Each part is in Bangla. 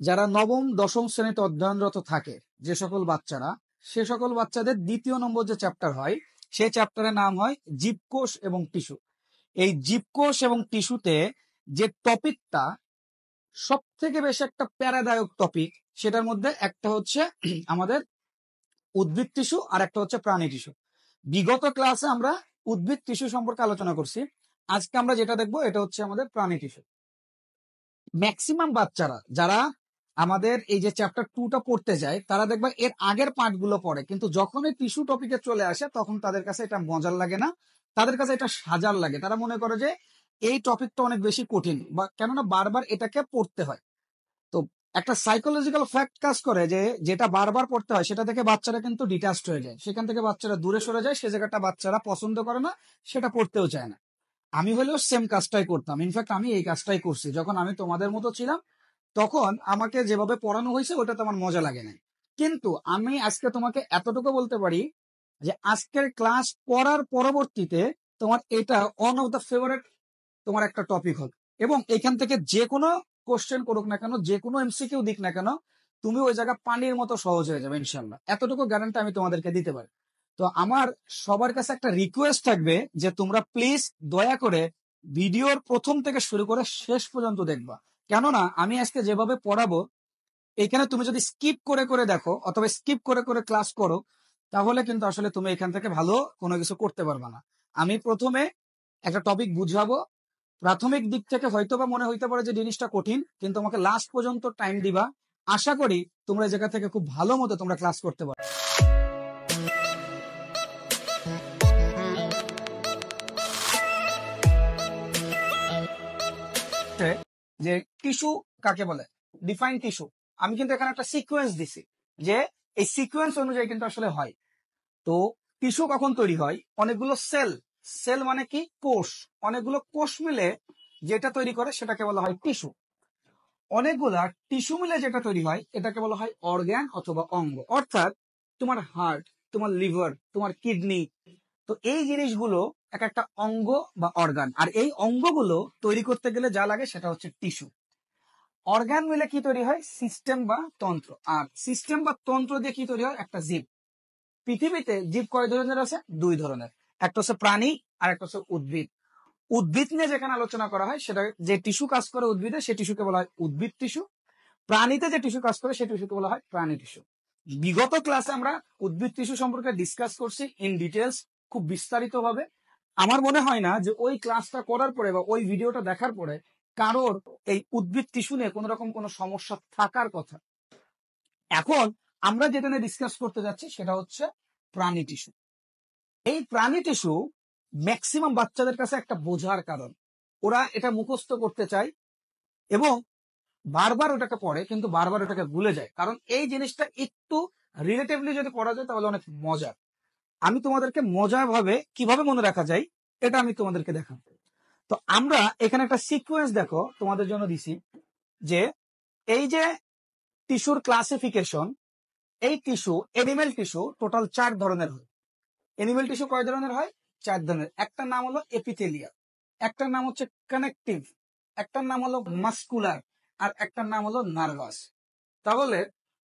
যারা নবম দশম শ্রেণীতে অধ্যয়নরত থাকে যে সকল বাচ্চারা, সে সকল বাচ্চাদের দ্বিতীয় নম্বর যে চ্যাপ্টার হয় সেই চ্যাপ্টারের নাম হয় জীবকোষ এবং টিস্যু। এই জীবকোষ এবং টিস্যুতে যে টপিকটা সব থেকে বেশি একটা প্যারাদায়ক টপিক, সেটার মধ্যে একটা হচ্ছে আমাদের উদ্ভিদ টিস্যু আর একটা হচ্ছে প্রাণী টিস্যু। বিগত ক্লাসে আমরা উদ্ভিদ টিস্যু সম্পর্কে আলোচনা করছি, আজকে আমরা যেটা দেখবো এটা হচ্ছে আমাদের প্রাণী টিস্যু। ম্যাক্সিমাম বাচ্চারা যারা আমাদের এই যে চ্যাপ্টার 2টা পড়তে যায় তারা দেখবা এর আগের পার্ট গুলো পড়ে, কিন্তু যখন এই টিস্যু টপিকে চলে আসে তখন তাদের কাছে এটা মজার লাগে না, তাদের কাছে এটা সাজার লাগে। তারা মনে করে যে এই টপিকটা অনেক বেশি কঠিন, বা কেননা বারবার এটাকে পড়তে হয়। তো একটা সাইকোলজিক্যাল ফ্যাক্ট কাজ করে যে যেটা বারবার পড়তে হয় সেটা থেকে বাচ্চারা কিন্তু ডিটাচড হয়ে যায়, সেখান থেকে বাচ্চারা দূরে সরে যায়, সে জায়গাটা বাচ্চারা পছন্দ করে না, সেটা পড়তেও চায় না। আমি হলেও সেম কাজটাই করতাম, ইনফ্যাক্ট আমি এই কাজটাই করছি। যখন আমি তোমাদের মতো ছিলাম তখন আমাকে যেভাবে পড়ানো হয়েছে ওটা তো আমার মজা লাগে না, কিন্তু আমি আজকে তোমাকে এতটুকু বলতে পারি যে আজকের ক্লাস পড়ার পরবর্তীতে তোমার এটা ওয়ান অফ দ্য ফেভারিট তোমার একটা টপিক হবে, এবং এখান থেকে যে কোনো কোশ্চেন করুক না কেন, যে কোনো এমসিকিউ দিক না কেন, তুমি ওই জায়গা পানির মতো সহজ হয়ে যাবে ইনশাল্লাহ, এতটুকু গ্যারান্টি আমি তোমাদেরকে দিতে পারি। তো আমার সবার কাছে একটা রিকোয়েস্ট থাকবে যে তোমরা প্লিজ দয়া করে ভিডিওর প্রথম থেকে শুরু করে শেষ পর্যন্ত দেখবা, কেননা আমি আজকে যেভাবে পড়াবো এখানে তুমি যদি স্কিপ করে করে দেখো অথবা স্কিপ করে করে ক্লাস করো তাহলে কিন্তু আসলে তুমি এখান থেকে ভালো কোনো কিছু করতে পারবে না। আমি প্রথমে একটা টপিক বুঝাবো, প্রাথমিক দিক থেকে হয়তোবা মনে হইতে পারে যে জিনিসটা কঠিন, কিন্তু আমাকে লাস্ট পর্যন্ত টাইম দিবা, আশা করি তোমরা এই জায়গা থেকে খুব ভালো মতো তোমরা ক্লাস করতে পারো। যে টিস্যু কাকে বলে, ডিফাইন টিস্যু, আমি কিন্তু এখানে একটা সিকোয়েন্স দিছি যে এই সিকোয়েন্স অনুযায়ী কিন্তু আসলে হয়। তো টিস্যু কখন তৈরি হয়, অনেকগুলো সেল, সেল মানে কি কোষ, অনেকগুলো কোষ মিলে যেটা তৈরি করে সেটাকে বলা হয় টিস্যু। অনেকগুলা টিস্যু মিলে যেটা তৈরি হয় এটাকে বলা হয় অর্গান অথবা অঙ্গ, অর্থাৎ তোমার হার্ট, তোমার লিভার, তোমার কিডনি, তো এই জিনিসগুলো এক একটা অঙ্গ বা অর্গান, আর এই অঙ্গগুলো তৈরি করতে গেলে যা লাগে সেটা হচ্ছে টিস্যু। অর্গান মিলে কি তৈরি হয়, সিস্টেম বা তন্ত্র, আর সিস্টেম বা তন্ত্র দিয়ে কি তৈরি হয়, একটা জীব। পৃথিবীতে জীব কয় ধরনের আছে, দুই ধরনের, একটা হচ্ছে প্রাণী আর একটা হচ্ছে উদ্ভিদ। উদ্ভিদ নিয়ে যেখানে আলোচনা করা হয় সেটা যে টিস্যু কাজ করে উদ্ভিদে সে টিস্যুকে বলা হয় উদ্ভিদ টিস্যু, প্রাণীতে যে টিস্যু কাজ করে সে টিস্যুকে বলা হয় প্রাণী টিস্যু। বিগত ক্লাসে আমরা উদ্ভিদ টিস্যু সম্পর্কে ডিসকাস করছি ইন ডিটেলস, খুব বিস্তারিত ভাবে। আমার মনে হয় না যে ওই ক্লাসটা করার পরে বা ওই ভিডিওটা দেখার পরে কারোর এই উদ্ভিদ টিস্যু নিয়ে কোন রকম কোনো সমস্যা থাকার কথা। এখন আমরা যেটা নিয়ে ডিসকাস করতে যাচ্ছি সেটা হচ্ছে প্রাণী টিস্যু। এই প্রাণী টিস্যু ম্যাক্সিমাম বাচ্চাদের কাছে একটা বোঝার কারণ, ওরা এটা মুখস্থ করতে চায় এবং বারবার ওটাকে পড়ে কিন্তু বারবার ওটাকে ভুলে যায়, কারণ এই জিনিসটা একটু রিলেটিভলি যদি পড়া যায় তাহলে অনেক মজার। আমি তোমাদেরকে মজার ভাবে কিভাবে মনে রাখা যায় এটা আমি তোমাদেরকে দেখাবো। তো আমরা এখানে একটা সিকোয়েন্স দেখো তোমাদের জন্য দিছি, যে এই যে টিস্যুর ক্লাসিফিকেশন, এই টিস্যু এনিমেল টিস্যু টোটাল 4 ধরনের হয়। এনিমেল টিস্যু কয় ধরনের হয়, 4 ধরনের। একটার নাম হলো এপিথেলিয়াল, একটার নাম হচ্ছে কানেকটিভ, একটার নাম হলো মাস্কুলার, আর একটার নাম হলো নার্ভাস। তাহলে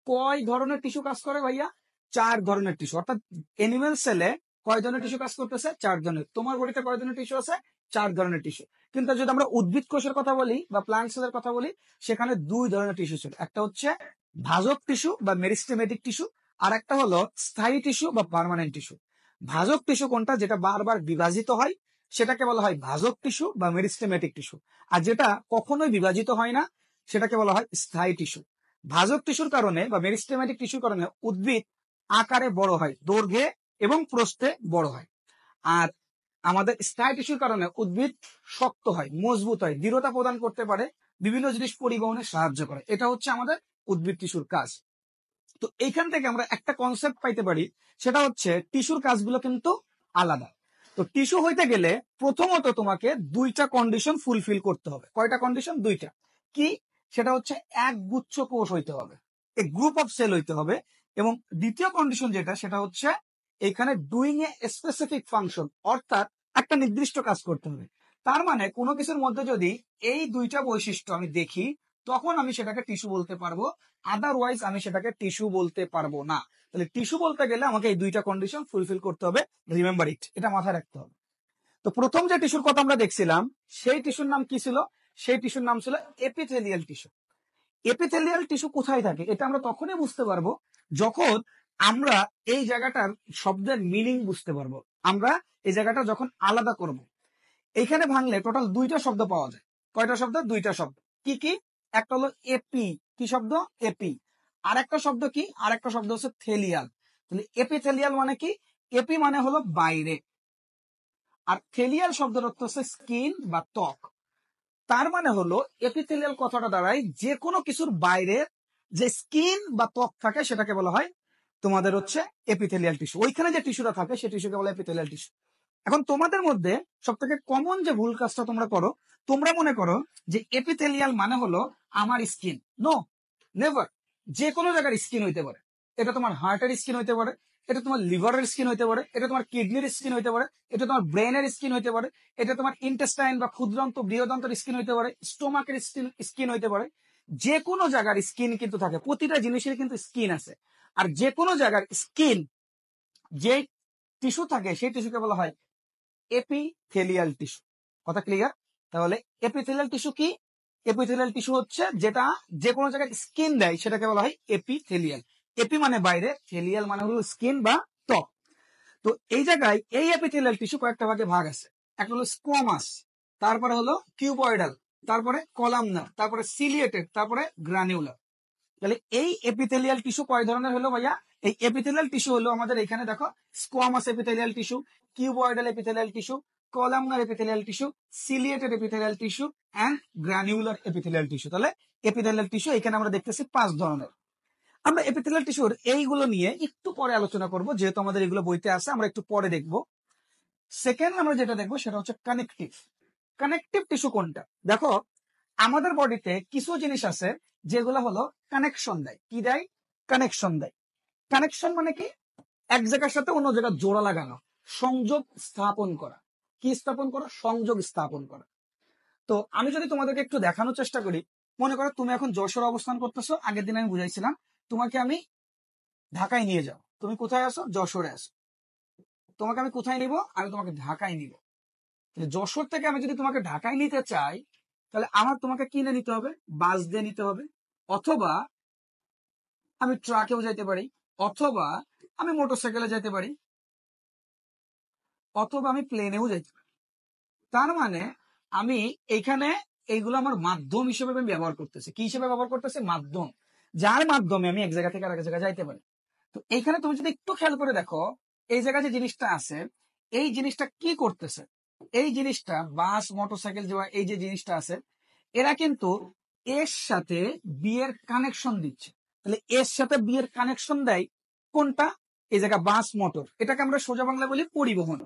কয় ধরনের টিস্যু কাজ করে ভাইয়া, 4 ধরনের টিস্যু। অর্থাৎ এনিমেল সেলে কয় ধরনের টিস্যু কাজ করতেছে, 4 ধরনের। তোমার বডিতে কয় ধরনের টিস্যু আছে, 4 ধরনের টিস্যু। কিন্তু যদি আমরা উদ্ভিদ কোষের কথা বলি বা প্লান্ট সেলের কথা বলি সেখানে 2 ধরনের টিস্যু ছিল, একটা হচ্ছে ভাজক টিস্যু বা মেরিস্টেমেটিক টিস্যু, আর একটা হলো স্থায়ী টিস্যু বা পার্মানেন্ট টিস্যু। ভাজক টিস্যু কোনটা, যেটা বারবার বিভাজিত হয় সেটাকে বলা হয় ভাজক টিস্যু বা মেরিস্টেমেটিক টিস্যু, আর যেটা কখনোই বিভাজিত হয় না সেটাকে বলা হয় স্থায়ী টিস্যু। ভাজক টিস্যুর কারণে বা মেরিস্টেমেটিক টিস্যুর কারণে উদ্ভিদ আকারে বড় হয়, দৈর্ঘ্যে এবং প্রস্থে বড় হয়, আর আমাদের স্থায়ী টিস্যুর কারণে উদ্ভিদ শক্ত হয়, মজবুত হয়, দৃঢ়তা প্রদান করতে পারে, বিভিন্ন জিনিস পরিবহনে সাহায্য করে। এটা হচ্ছে আমাদের উদ্ভিদ টিস্যুর কাজ। তো এইখান থেকে আমরা একটা কনসেপ্ট পাইতে পারি, সেটা হচ্ছে টিস্যুর কাজগুলো কিন্তু আলাদা। তো টিস্যু হইতে গেলে প্রথমত তোমাকে 2টা কন্ডিশন ফুলফিল করতে হবে। কয়টা কন্ডিশন, 2টা। কি, সেটা হচ্ছে এক গুচ্ছ কোষ হইতে হবে, এ গ্রুপ অফ সেল হইতে হবে, এবং দ্বিতীয় কন্ডিশন যেটা সেটা হচ্ছে এখানে ডুইং এ স্পেসিফিক ফাংশন, অর্থাৎ একটা নির্দিষ্ট কাজ করতে হবে। তার মানে কোনো কিছুর মধ্যে যদি এই 2টা বৈশিষ্ট্য আমি দেখি তখন আমি সেটাকে টিস্যু বলতে পারবো, আদারওয়াইজ আমি সেটাকে টিস্যু বলতে পারবো না। তাহলে টিস্যু বলতে গেলে আমাকে এই দুইটা কন্ডিশন ফুলফিল করতে হবে, রিমেম্বার ইট, এটা মাথায় রাখতে হবে। তো প্রথম যে টিস্যুর কথা আমরা দেখছিলাম সেই টিস্যুর নাম কি ছিল? সেই টিস্যুর নাম ছিল এপিথেলিয়াল টিস্যু। এপিথেলিয়াল টিস্যু কোথায় থাকে এটা আমরা তখনই বুঝতে পারবো যখন আমরা এই জায়গাটার শব্দের মিনিং বুঝতে পারবো, আমরা এই জায়গাটা যখন আলাদা করব। এইখানে ভাঙলে টোটাল দুইটা শব্দ পাওয়া যায়। কয়টা শব্দ? দুইটা শব্দ। কি কি? একটা হলো এপি, কি শব্দ? এপি। আর একটা শব্দ কি? আর একটা শব্দ হচ্ছে থেলিয়াল। তাহলে এপিথেলিয়াল মানে কি? এপি মানে হলো বাইরে, আর থেলিয়াল শব্দের অর্থ হচ্ছে স্কিন বা ত্বক। তার মানে হলো এপিথেলিয়াল কথাটা দাঁড়ায় যে কোনো কিছুর বাইরে যে স্কিন বা ত্বক থাকে সেটাকে বলা হয় তোমাদের হচ্ছে এপিথেলিয়াল টিস্যু। ওইখানে যে টিস্যুটা থাকে সেই টিস্যুকে বলা হয় এপিথেলিয়াল টিস্যু। এখন তোমাদের মধ্যে সব থেকে কমন যে ভুল কাজটা তোমরা করো, তোমরা মনে করো যে এপিথেলিয়াল মানে হলো আমার স্কিন। No, never. যে কোনো জায়গার স্কিন হইতে পারে। এটা তোমার হার্টের স্কিন হইতে পারে, এটা তোমার লিভারের স্কিন হইতে পারে, এটা তোমার কিডনির স্কিন হইতে পারে, এটা তোমার ব্রেনের স্কিন হইতে পারে, এটা তোমার ইন্টেস্টাইন বা ক্ষুদ্রান্ত বৃহদান্তর স্কিন হইতে পারে, স্টোমাকের স্কিন হইতে পারে। যে কোনো জায়গার স্কিন কিন্তু থাকে, প্রতিটা জিনিসের কিন্তু স্কিন আছে। আর যে কোনো জায়গার স্কিন যে টিস্যু থাকে সেই টিস্যুকে বলা হয় এপিথেলিয়াল টিস্যু। কথা ক্লিয়ার? তাহলে এপিথেলিয়াল টিস্যু কি? এপিথেলিয়াল টিস্যু হচ্ছে যেটা যে কোনো জায়গায় স্কিন দেয় সেটাকে বলা হয় এপিথেলিয়াল। এপি মানে বাইরে, থেলিয়াল মানে হলো স্কিন বা ত্বক। তো এই জায়গায় এই এপিথেলিয়াল টিস্যু কয়েকটা ভাগে ভাগ আছে। একটা হলো স্কোয়ামাস, তারপরে হলো কিউবয়েডাল, তারপরে কলামনার, তারপরে সিলিয়েটেড, তারপরে গ্রানিউলার। তাহলে এই এপিথেলিয়াল টিস্যু কয় ধরনের হলো ভাইয়া? এই এপিথেলিয়াল টিস্যু হলো আমাদের এখানে দেখো, squamous epithelial tissue, cuboidal epithelial tissue, columnar epithelial tissue, ciliated epithelial tissue and granular epithelial tissue. তাহলে এপিথেলিয়াল টিস্যু এখানে আমরা দেখতেছি 5 ধরনের। আমরা এপিথেলিয়াল টিস্যুর এইগুলো নিয়ে একটু পরে আলোচনা করব, যেহেতু আমাদের এগুলো বইতে আছে, আমরা একটু পরে দেখব। সেকেন্ড আমরা যেটা দেখবো সেটা হচ্ছে কানেকটিভ। কানেকটিভ টিস্যু কোনটা? দেখো, আমাদের বডিতে কিছু জিনিস আছে যেগুলো হলো কানেকশন দেয়। কি দেয়? কানেকশন দেয়। কানেকশন মানে কি? এক জায়গার সাথে অন্য জায়গায় জোড়া লাগানো, সংযোগ স্থাপন করা। কি স্থাপন করা? সংযোগ স্থাপন করা। তো আমি যদি তোমাদেরকে একটু দেখানোর চেষ্টা করি, মনে করো তুমি এখন যশোরে অবস্থান করতেছো, আগের দিন আমি বুঝাইছিলাম, তোমাকে আমি ঢাকায় নিয়ে যাও। তুমি কোথায় আসো? যশোরে আসো। তোমাকে আমি কোথায় নিব? আমি তোমাকে ঢাকায় নিব। যশোর থেকে আমি যদি তোমাকে ঢাকায় নিতে চাই, তাহলে আমার তোমাকে কিনে নিতে হবে, বাস দিয়ে নিতে হবে, অথবা আমি ট্রাকেও যাইতে পারি, অথবা আমি মোটরসাইকেলে যেতে পারি, অথবা আমি প্লেনেও যাইতে পারি। তার মানে আমি এইখানে এইগুলো আমার মাধ্যম হিসেবে আমি ব্যবহার করতেছি। কি হিসেবে ব্যবহার করতেছি? মাধ্যম, যার মাধ্যমে আমি এক জায়গা থেকে আরেক জায়গায় যাইতে পারি। তো এইখানে তুমি যদি একটু খেয়াল করে দেখো, এই জায়গায় যে জিনিসটা আছে, এই জিনিসটা কি করতেছে? এই জিনিসটা বাস, মোটরসাইকেল, যে এই যে জিনিসটা আছে, এরা কিন্তু এর সাথে বি এর কানেকশন দিচ্ছে। তাহলে এর সাথে বি এর কানেকশন দেয় কোনটা? এই জায়গা বাস, মোটর, এটাকে আমরা সোজা বাংলা বলি পরিবহন।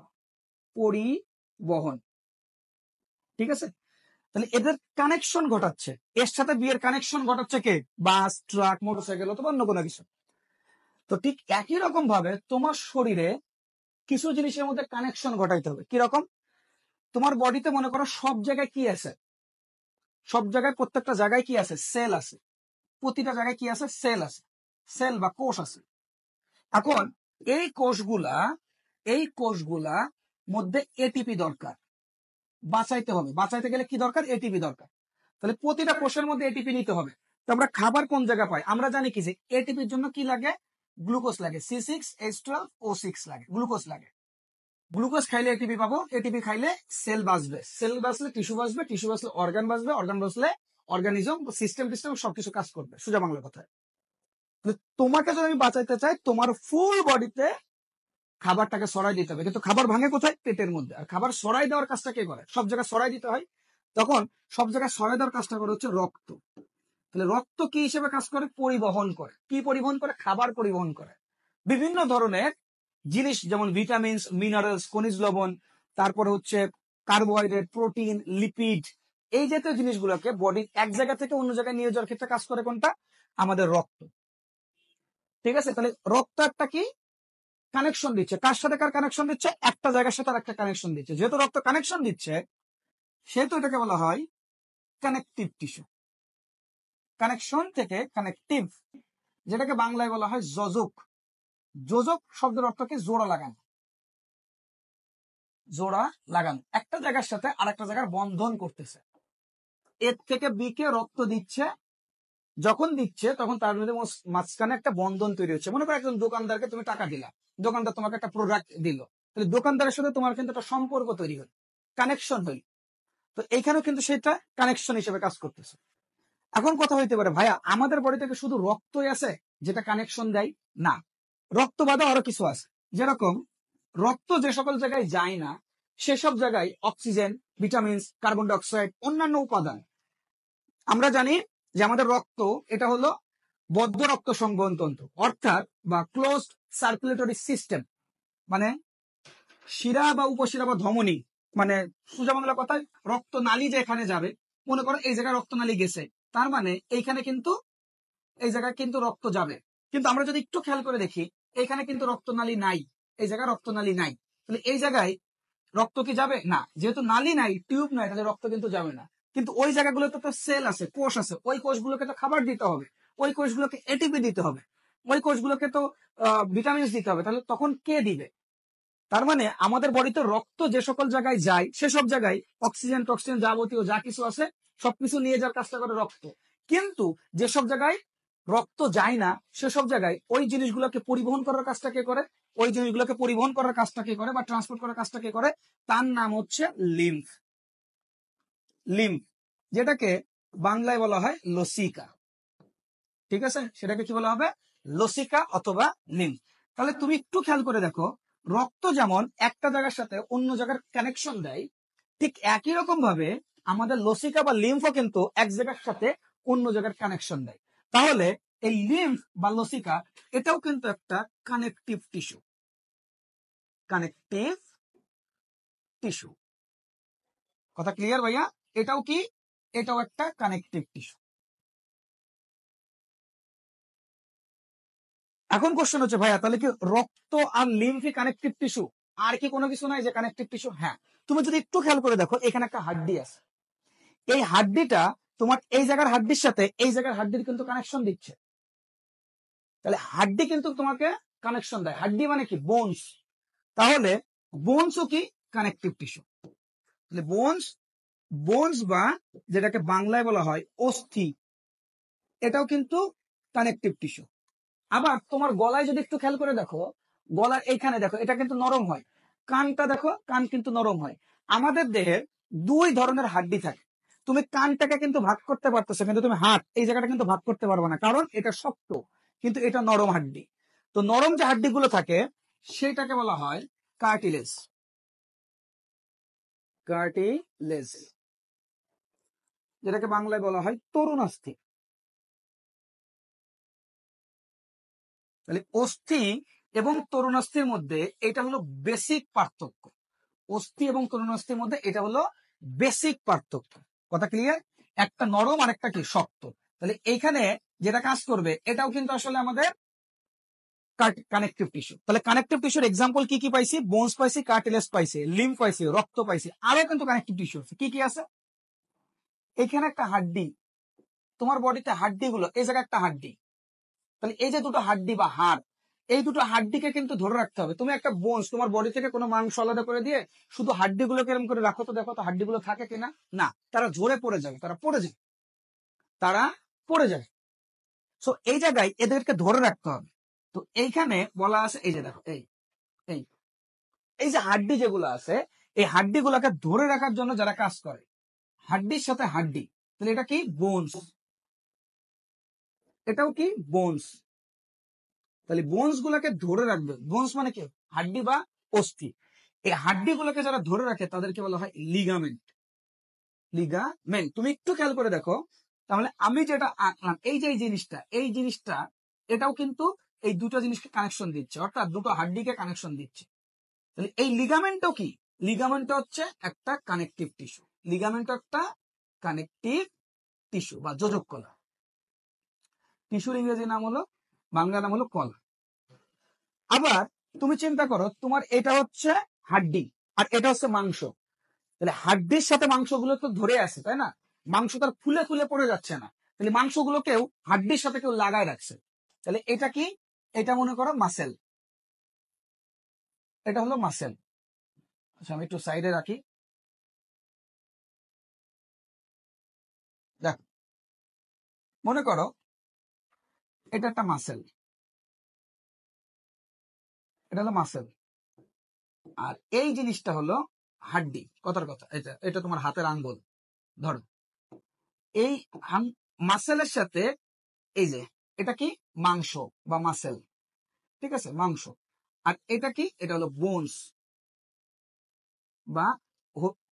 পরিবহন, ঠিক আছে? তাহলে এদের কানেকশন ঘটাচ্ছে, এর সাথে বি এর কানেকশন ঘটাচ্ছে কে? বাস, ট্রাক, মোটরসাইকেল অথবা অন্য কোনো কিছু। তো ঠিক একই রকম ভাবে তোমার শরীরে কিছু জিনিসের মধ্যে কানেকশন ঘটাইতে হবে। কিরকম? তোমার বডিতে মনে করো সব জায়গায় কি আছে? সব জায়গায়, প্রত্যেকটা জায়গায় কি আছে? সেল আছে। প্রতিটা জায়গায় কি আছে? সেল আছে, সেল বা কোষ আছে। এখন এই কোষগুলা, এই কোষগুলা মধ্যে এটিপি দরকার, বাঁচাইতে হবে। বাঁচাইতে গেলে কি দরকার? এটিপি দরকার। তাহলে প্রতিটা কোষের মধ্যে এটিপি নিতে হবে। তো আমরা খাবার কোন জায়গায় পাই? আমরা জানি কি যে এটিপির জন্য কি লাগে? গ্লুকোজ লাগে, C6H12O6 লাগে, গ্লুকোজ লাগে। গ্লুকোজ খাইলে এটিপি পাবো, এটিপি খাইলে সেল বাঁচবে, সেল বাঁচলে টিস্যু বাঁচবে, টিস্যু বাঁচলে অর্গান বাঁচবে, অর্গান বাঁচলে অর্গানিজম, সিস্টেম টিস্টেম সবকিছু কাজ করবে, সোজা বাংলা কথায়। তোমাকে যদি আমি বাঁচাইতে চাই, তোমার ফুল বডিতে খাবারটাকে সরাই দিতে হবে। কিন্তু খাবার ভাঙে কোথায়? পেটের মধ্যে। আর খাবার সরাই দেওয়ার কাজটা কে করে? সব জায়গায় সরাই দিতে হয়। তখন সব জায়গায় সরাই দেওয়ার কাজটা করে হচ্ছে রক্ত। তাহলে রক্ত কি হিসেবে কাজ করে? পরিবহন করে। কি পরিবহন করে? খাবার পরিবহন করে। বিভিন্ন ধরনের জিনিস, যেমন ভিটামিনস, মিনারেলস, খনিজ লবণ, তারপরে হচ্ছে কার্বোহাইড্রেট, প্রোটিন, লিপিড, এই জাতীয় জিনিসগুলোকে বডির এক জায়গা থেকে অন্য জায়গায় নিয়ে যাওয়ার ক্ষেত্রে কাজ করে কোনটা? আমাদের রক্ত। ঠিক আছে? তাহলে রক্ত একটা কি কানেকশন দিচ্ছে, কার সাথে কার কানেকশন দিচ্ছে? একটা জায়গার সাথে আর একটা কানেকশন দিচ্ছে। যেহেতু রক্ত কানেকশন দিচ্ছে, সেহেতু এটাকে বলা হয় কানেকটিভ টিস্যু। কানেকশন থেকে কানেকটিভ, যেটাকে বাংলায় বলা হয় যোজক। যোজক শব্দের অর্থ কি? জোড়া লাগানো। জোড়া লাগানো, একটা জায়গার সাথে আরেকটা জায়গার বন্ধন করতেছে। এর থেকে বি কে রক্ত দিচ্ছে, যখন দিচ্ছে তখন তার মধ্যে মাঝখানে একটা বন্ধন তৈরি হচ্ছে। মনে করো একজন দোকানদারকে তুমি টাকা দিলা, দোকানদার তোমাকে একটা প্রোডাক্ট দিল, তাহলে দোকানদারের সাথে তোমার কিন্তু একটা সম্পর্ক তৈরি হল, কানেকশন হইল। তো এখানেও কিন্তু সেটা কানেকশন হিসেবে কাজ করতেছে। এখন কথা হইতে পারে, ভাইয়া আমাদের বডি থেকে শুধু রক্তই আছে যেটা কানেকশন দেয়? না, রক্ত বাদে আরো কিছু আছে। যেরকম রক্ত যে সকল জায়গায় যায় না, সেসব জায়গায় oxygen, vitamins, carbon die oxide, অন্যান্য উপাদান। আমরা জানি যে আমাদের রক্ত এটা হলো বদ্ধ রক্ত সংবহন তন্ত্র, অর্থাৎ বা ক্লোজড সার্কুলেটরি সিস্টেম, মানে শিরা বা উপশিরা বা ধমনী, মানে সোজা বাংলা কথায় রক্ত নালী যে এখানে যাবে, মনে করো এই জায়গায় রক্ত নালী গেছে, তার মানে এইখানে কিন্তু এই জায়গায় কিন্তু রক্ত যাবে। কিন্তু আমরা যদি একটু খেয়াল করে দেখি, এখানে কিন্তু রক্তনালী নাই, এই জায়গায় রক্তনালী নাই, তাহলে এই জায়গায় রক্ত কি যাবে? না, যেহেতু নালী নাই, টিউব নাই, তাহলে রক্ত কিন্তু যাবে না। কিন্তু ওই জায়গাগুলোতে তো সেল আছে, কোষ আছে, ওই কোষগুলোকে তো খাবার দিতে হবে, ওই কোষগুলোকে এটিপি দিতে হবে, ওই কোষগুলোকে তো ভিটামিন দিতে হবে, তাহলে তখন কে দিবে? তার মানে আমাদের বডিতে রক্ত যে সকল জায়গায় যায়, সেসব জায়গায় অক্সিজেন টক্সিজেন যাবতীয় যা কিছু আছে সবকিছু নিয়ে যাওয়ার কাজটা করে রক্ত। কিন্তু যেসব জায়গায় রক্ত যায় না, সেসব জায়গায় ওই জিনিসগুলোকে পরিবহন করার কাজটা কে করে? ওই জিনিসগুলোকে পরিবহন করার কাজটা কে করে বা ট্রান্সপোর্ট করার কাজটা কে করে? তার নাম হচ্ছে লিম্ফ। লিম্ফ, যেটাকে বাংলায় বলা হয় লসিকা। ঠিক আছে, সেটাকে কি বলা হবে? লসিকা অথবা লিম্ফ। তাহলে তুমি একটু খেয়াল করে দেখো, রক্ত যেমন একটা জায়গার সাথে অন্য জায়গার কানেকশন দেয়, ঠিক একই রকম ভাবে আমাদের লসিকা বা লিম্ফও কিন্তু এক জায়গার সাথে অন্য জায়গার কানেকশন দেয়। তাহলে এই লিম্ফ বা লসিকা এটাও কিন্তু একটা কানেকটিভ টিস্যু। কানেকটিভ টিস্যু, কথা ক্লিয়ার ভাইয়া? এটাও কি? এটাও একটা কানেকটিভ টিস্যু। এখন কোশ্চেন হচ্ছে, ভাইয়া তাহলে কি রক্ত আর লিম্ফই কানেকটিভ টিস্যু? আর কি কোনো কিছু নাই যে কানেকটিভ টিস্যু? হ্যাঁ, তুমি যদি একটু খেয়াল করে দেখো, এখানে একটা হাড্ডি আছে, এই হাড্ডিটা তোমার এই জায়গার হাড্ডির সাথে এই জায়গার হাড্ডির কিন্তু কানেকশন দিচ্ছে। তাহলে হাড্ডি কিন্তু তোমাকে কানেকশন দেয়। হাড্ডি মানে কি? বোনস। তাহলে বোনসও কি কানেকটিভ টিস্যু? তাহলে বোনস, বোনস বা যেটাকে বাংলায় বলা হয় অস্থি, এটাও কিন্তু কানেকটিভ টিস্যু। আবার তোমার গলায় যদি একটু খেয়াল করে দেখো, গলার এইখানে দেখো, এটা কিন্তু নরম হয়। কানটা দেখো, কান কিন্তু নরম হয়। আমাদের দেহের দুই ধরনের হাড্ডি থাকে। তুমি কানটাকে কিন্তু ভাগ করতে পারতেছো, কিন্তু তুমি হাত এই জায়গাটা কিন্তু ভাগ করতে পারবে না, কারণ এটা শক্ত, কিন্তু এটা নরম হাড্ডি। তো নরম যে হাড্ডিগুলো থাকে সেটাকে বলা হয় কার্টিলেজ। কার্টিলেজ, যেটাকে বাংলায় বলা হয় তরুণাস্থি। তাহলে অস্থি এবং তরুণাস্থির মধ্যে এটা হলো বেসিক পার্থক্য। অস্থি এবং তরুণাস্থির মধ্যে এটা হলো বেসিক পার্থক্য। কথা ক্লিয়ার? একটা নরম আর একটা কি শক্ত। তাহলে এইখানে যেটা কাজ করবে এটাও কিন্তু আসলে আমাদের কানেকটিভ টিস্যু। তাহলে কানেকটিভ টিস্যুর এক্সাম্পল কি কি পাইছি? বোনস পাইছি, কার্টিলেজ পাইছি, লিম্ফ পাইছি, রক্ত পাইছি, আরো কিন্তু কানেকটিভ টিস্যু আছে। কি কি আছে? এখানে একটা হাড্ডি, তোমার বডিতে হাড্ডি গুলো, এই জায়গায় একটা হাড্ডি, তাহলে এই যে দুটো হাড্ডি বা হাড়, এই দুটো হাড্ডিকে কিন্তু ধরে রাখতে হবে। তুমি একটা বোনস তোমার বডি থেকে কোনো মাংস আলাদা করে দিয়ে শুধু হাড্ডি গুলো কেরম করে রাখো তো, দেখো তো হাড্ডি গুলো থাকে কিনা? না, তারা ঝরে পড়ে যাবে, তারা পড়ে যাবে, তারা পড়ে যাবে। সো এই জায়গায় এদেরকে ধরে রাখতে হবে। তো এইখানে বলা আছে, এই যে দেখো, এই এই এই যে হাড্ডি যেগুলো আছে, এই হাড্ডি গুলাকে ধরে রাখার জন্য যারা কাজ করে, হাড্ডির সাথে হাড্ডি, তাহলে এটা কি? বোনস। এটাও কি? বোনস। তাহলে বোনস গুলাকে ধরে রাখবে। বোনস মানে কি? হাড্ডি বা অস্থি। এই হাড্ডি গুলোকে যারা ধরে রাখে তাদেরকে বলা হয় লিগামেন্ট। লিগামেন্ট, তুমি একটু খেয়াল করে দেখো, তাহলে আমি যেটা আঁকলাম, এই যে এই জিনিসটা, এই জিনিসটা এটাও কিন্তু এই দুটো জিনিসকে কানেকশন দিচ্ছে, অর্থাৎ দুটো হাড্ডিকে কানেকশন দিচ্ছে। তাহলে এই লিগামেন্টও কি? লিগামেন্ট হচ্ছে একটা কানেকটিভ টিস্যু। লিগামেন্ট একটা কানেকটিভ টিস্যু বা যোজক কলা। টিস্যুর ইংরেজি নাম হলো, বাংলা নাম হলো কলা। আবার তুমি চিন্তা করো, তোমার এটা হচ্ছে হাড্ডি আর এটা হচ্ছে মাংস, তাহলে হাড্ডির সাথে মাংসগুলো তো ধরে আছে, তাই না? মাংস তার ফুলে ফুলে পড়ে যাচ্ছে না, তাহলে মাংসগুলোকেও হাড্ডির সাথে কেউ লাগায় রাখছে। তাহলে এটা কি? এটা মনে করো মাসেল, এটা হলো মাসেল। আচ্ছা আমি একটু সাইডে রাখি। দেখ, মনে করো এটা একটা মাসেল, এটা হলো মাসেল, আর এই জিনিসটা হলো হাড্ডি। কথার কথা, এটা এটা তোমার হাতের আঙ্গুল ধরো। এই মাসেলের সাথে এই যে এটা কি? মাংস বা মাসেল, ঠিক আছে, মাংস। আর এটা কি? এটা হলো বোনস বা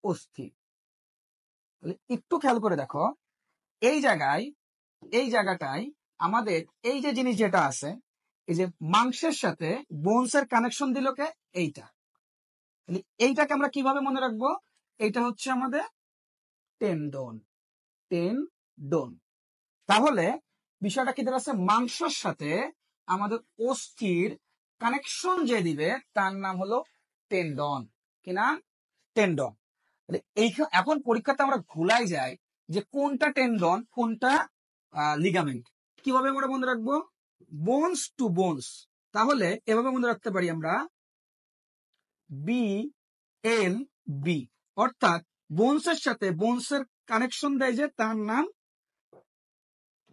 অস্থি। তাহলে একটু খেয়াল করে দেখো, এই জায়গায়, এই জায়গাটায় আমাদের এই যে জিনিস যেটা আছে, এই যে মাংসের সাথে বোনস এর কানেকশন দিল কে? এইটা। তাহলে এইটাকে আমরা কিভাবে মনে রাখবো? এইটা হচ্ছে আমাদের টেন্ডন, টেন্ডন। তাহলে বিষয়টা কি দাঁড়াচ্ছে? মাংসের সাথে আমাদের অস্থির কানেকশন যে দিবে তার নাম হলো টেন্ডন। কি নাম? টেন্ডন। এই এখন পরীক্ষাতে আমরা ভুলাই যাই যে কোনটা টেন্ডন কোনটা লিগামেন্ট। কিভাবে আমরা মনে রাখবো? Bones to bones. তাহলে এভাবে মনে রাখতে পারি আমরা বি এল বি, অর্থাৎ বোনসের সাথে বোনসের কানেকশন দেয় যে তার নাম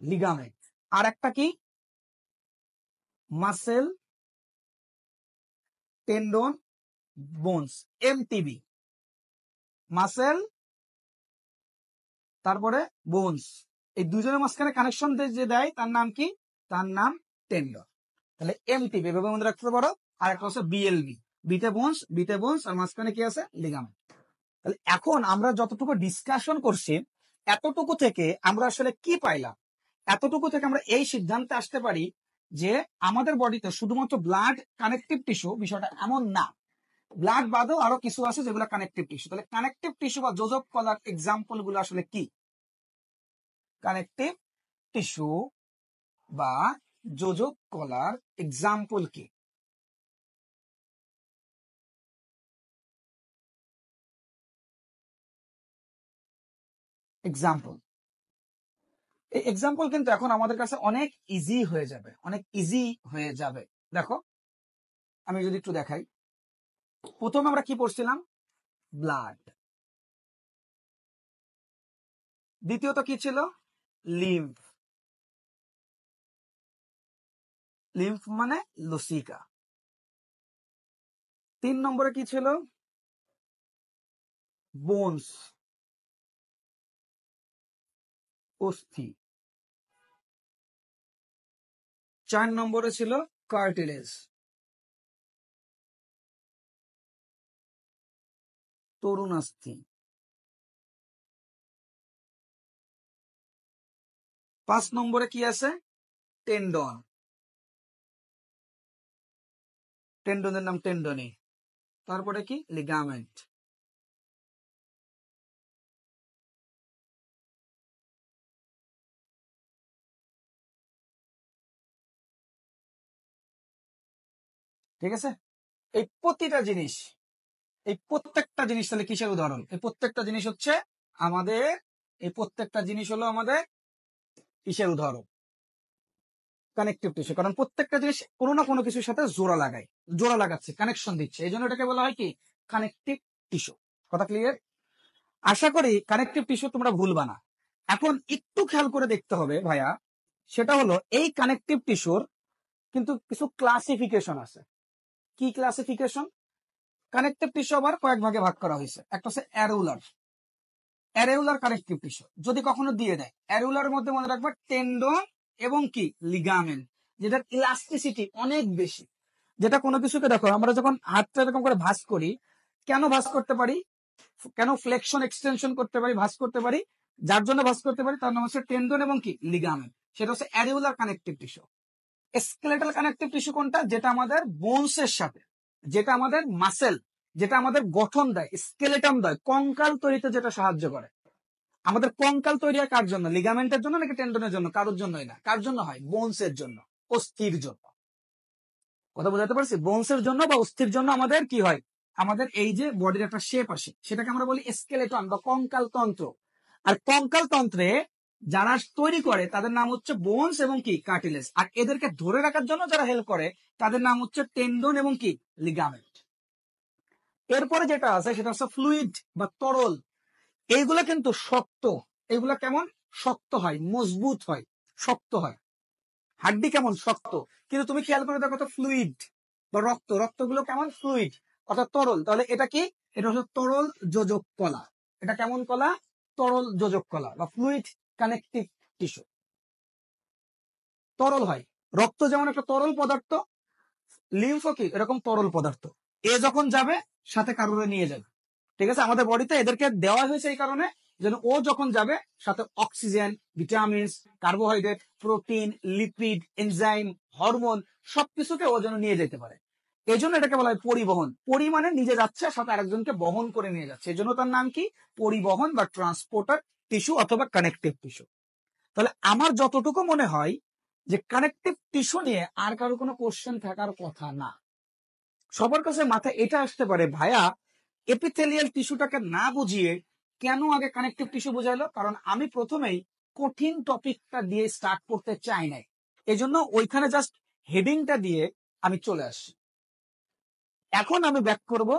লিগামেন্ট। আর একটা কি? Muscle tendon bones, MTB. Muscle তারপরে বোনস, এই দুজনের মাঝখানে কানেকশন যে দেয় তার নাম কি? তার নাম টেন্ডন। তাহলে এমটিবি এভাবে মনে রাখতে পারো। আর একটা হচ্ছে বিএলবি, বিতে বোনস, বিতে বোনস, আর মাঝখানে কি আছে? লিগামেন্ট। তাহলে এখন আমরা যতটুকু ডিসকাশন করছি এতটুকু থেকে আমরা আসলে কি পাইলাম? এতটুকু থেকে আমরা এই সিদ্ধান্তে আসতে পারি যে আমাদের বডিতে শুধুমাত্র ব্লাড কানেকটিভ টিস্যু, বিষয়টা এমন না। ব্লাড বাদেও আরো কিছু আছে যেগুলো কানেকটিভ টিস্যু। তাহলে কানেকটিভ টিস্যু বা যোজক কলার এক্সাম্পল গুলো আসলে কি? কানেকটিভ টিস্যু বা যোজক কলার এক্সাম্পল কি? এক্সাম্পল, এই এক্সাম্পল কিন্তু এখন আমাদের কাছে অনেক ইজি হয়ে যাবে, অনেক ইজি হয়ে যাবে। দেখো আমি যদি একটু দেখাই, প্রথম আমরা কি পড়ছিলাম? ব্লাড। দ্বিতীয়ত কি ছিল? লিম্ফ। লিম্ফ মানে লসিকা। 3 নম্বরে কি ছিল? বোনস, অস্থি। 4 নম্বরে ছিল কার্টিলেজ, তরুণাস্থি। 5 নম্বরে কি আছে? টেন্ডন, টেন্ডনের নাম টেন্ডনি। তারপরে কি? লিগামেন্ট। ঠিক আছে? এই প্রতিটা জিনিস, এই প্রত্যেকটা জিনিস তাহলে কিসের উদাহরণ? এই প্রত্যেকটা জিনিস হচ্ছে আমাদের, এই প্রত্যেকটা জিনিস হলো আমাদের কিসের উদাহরণ? Connective tissue. কারণ প্রত্যেকটা জিনিস কোনো না কোনো কিছুর সাথে জোড়া লাগায়, জোড়া লাগাচ্ছে, কানেকশন দিচ্ছে, এই জন্য এটাকে বলা হয় কি? Connective tissue. কথা ক্লিয়ার? আশা করি কানেকটিভ টিস্যু তোমরা ভুলবা না। এখন একটু খেয়াল করে দেখতে হবে ভাইয়া, সেটা হলো এই কানেকটিভ টিস্যুর কিন্তু কিছু ক্লাসিফিকেশন আছে। কি ক্লাসিফিকেশন? কানেকটিভ টিস্যু আবার কয়েক ভাগে ভাগ করা হয়েছে। একটা হচ্ছে অ্যারেউলার, অ্যারেউলার কানেকটিভ টিস্যু যদি কখনো দিয়ে দেয়। অ্যারেউলার মধ্যে মনে রাখবা টেন্ডন এবং কি? লিগামেন্ট, যেটার ইলাস্টিসিটি অনেক বেশি। যেটা কোনো কিছুকে দেখো আমরা যখন হাতটা এরকম করে ভাঁজ করি, কেন ভাঁজ করতে পারি? কেন ফ্লেকশন এক্সটেনশন করতে পারি, ভাঁজ করতে পারি? যার জন্য ভাঁজ করতে পারি তার নাম হচ্ছে টেন্ডন এবং কি? লিগামেন্ট। সেটা হচ্ছে areolar connective tissue. Skeletal connective tissue কোনটা? যেটা আমাদের বোনসের সাথে, যেটা আমাদের মাসেল, যেটা আমাদের গঠন দেয়, স্কেলেটন দেয়, কঙ্কাল তৈরিতে যেটা সাহায্য করে। আমাদের কঙ্কাল তৈরি হয় কার জন্য? লিগামেন্টের জন্য নাকি টেন্ডনের জন্য? কারোর জন্যই না। কার জন্য হয়? বোনসের জন্য, অস্থির জন্য। কথা বোঝাতে পারছি? বোনসের জন্য বা অস্থির জন্য আমাদের কি হয়? আমাদের এই যে বডির একটা শেপ আসে, সেটাকে আমরা বলি স্কেলেটন বা কঙ্কাল তন্ত্র। আর কঙ্কাল তন্ত্রে যারা তৈরি করে তাদের নাম হচ্ছে বোনস এবং কি কার্টিলেজ, আর এদেরকে ধরে রাখার জন্য যারা হেল্প করে তাদের নাম হচ্ছে টেন্ডন এবং কি লিগামেন্ট। এরপরে যেটা আছে সেটা হচ্ছে ফ্লুইড বা তরল। এইগুলা কিন্তু শক্ত, এগুলা কেমন শক্ত হয়, মজবুত হয়, শক্ত হয়। হাড্ডি কেমন শক্ত, কিন্তু তুমি খেয়াল করে দেখো তো ফ্লুইড বা রক্ত, রক্তগুলো কেমন ফ্লুইড অর্থাৎ তরল। তাহলে এটা কি, এটা হচ্ছে তরল যোজক কলা। এটা কেমন কলা, তরল যোজক কলা বা ফ্লুইড কানেকটিভ টিস্যু, তরল হয়। রক্ত যেমন একটা তরল পদার্থ, লিম্ফও কি এরকম তরল পদার্থ। এ যখন যাবে সাথে কারোরে নিয়ে যাবে, ঠিক আছে। আমাদের বডিতে এদেরকে দেওয়া হয়েছে এই কারণে যেন ও যখন যাবে সাথে oxygen, vitamins, carbohydrate, protein, lipid, enzyme, hormone সবকিছুকে ও যেন নিয়ে যেতে পারে। এই জন্য এটাকে বলা হয় পরিবহন। পরিমাণে নিজে যাচ্ছে, সাথে আরেকজনকে বহন করে নিয়ে যাচ্ছে, এই জন্য তার নাম কি পরিবহন বা ট্রান্সপোর্টার টিস্যু অথবা কানেকটিভ টিস্যু। তাহলে আমার যতটুকু মনে হয় যে কানেকটিভ টিস্যু নিয়ে আর কারো কোনো কোশ্চেন থাকার কথা না। সবার কাছে মাথায় এটা আসতে পারে, ভাইয়া এপিথেলিয়াল টিস্যুটাকে না বুঝিয়ে কেন আগে কানেকটিভ টিস্যু বোঝাইলো? কারণ আমি প্রথমেই কঠিন টপিকটা দিয়ে স্টার্ট করতে চাই নাই, এজন্য ওইখানে জাস্ট হেডিংটা দিয়ে আমি চলে আসি। এখন আমি ব্যাক করব,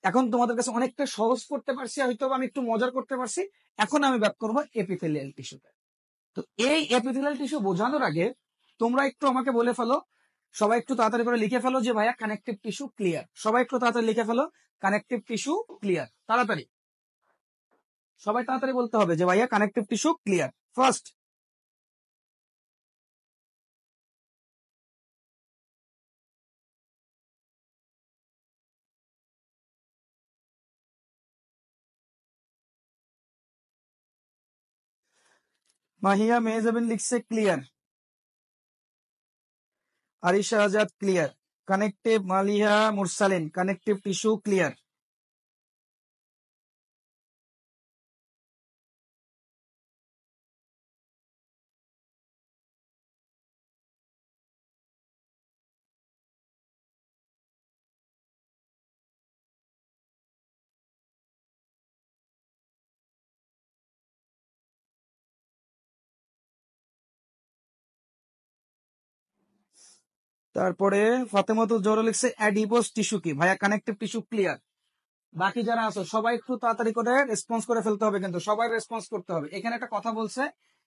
এখন তোমাদের কাছে অনেকটা সহজ করতে পারছি, হয়তো আমি একটু মজার করতে পারছি। এখন আমি ব্যাক করব এপিথেলিয়াল টিস্যুতে। তো এই এপিথেলিয়াল টিস্যু বোঝানোর আগে তোমরা একটু আমাকে বলে ফেলো, সবাই একটু তাড়াতাড়ি করে লিখে ফেলো যে ভাইয়া কানেকটিভ টিস্যু ক্লিয়ার। সবাই একটু তাড়াতাড়ি লিখে ফেলো কানেকটিভ টিস্যু ক্লিয়ার, তাড়াতাড়ি সবাই তাড়াতাড়ি বলতে হবে যে ভাইয়া connective tissue clear. First, Mahiya Mehjabin লিখছে clear, Arisha Azad clear, connective Maliha Mursalin connective tissue clear. তারপরে ফাতেমাতুল জোহরা লিখছে অ্যাডিপোস টিস্যু কি, ভাইয়া কানেকটিভ টিস্যু ক্লিয়ার। বাকি যারা আছো সবাই একটু তাড়াতাড়ি করে রেসপন্স করে ফেলতে হবে, কিন্তু সবাই রেসপন্স করতে হবে। এখানে একটা কথা বলছে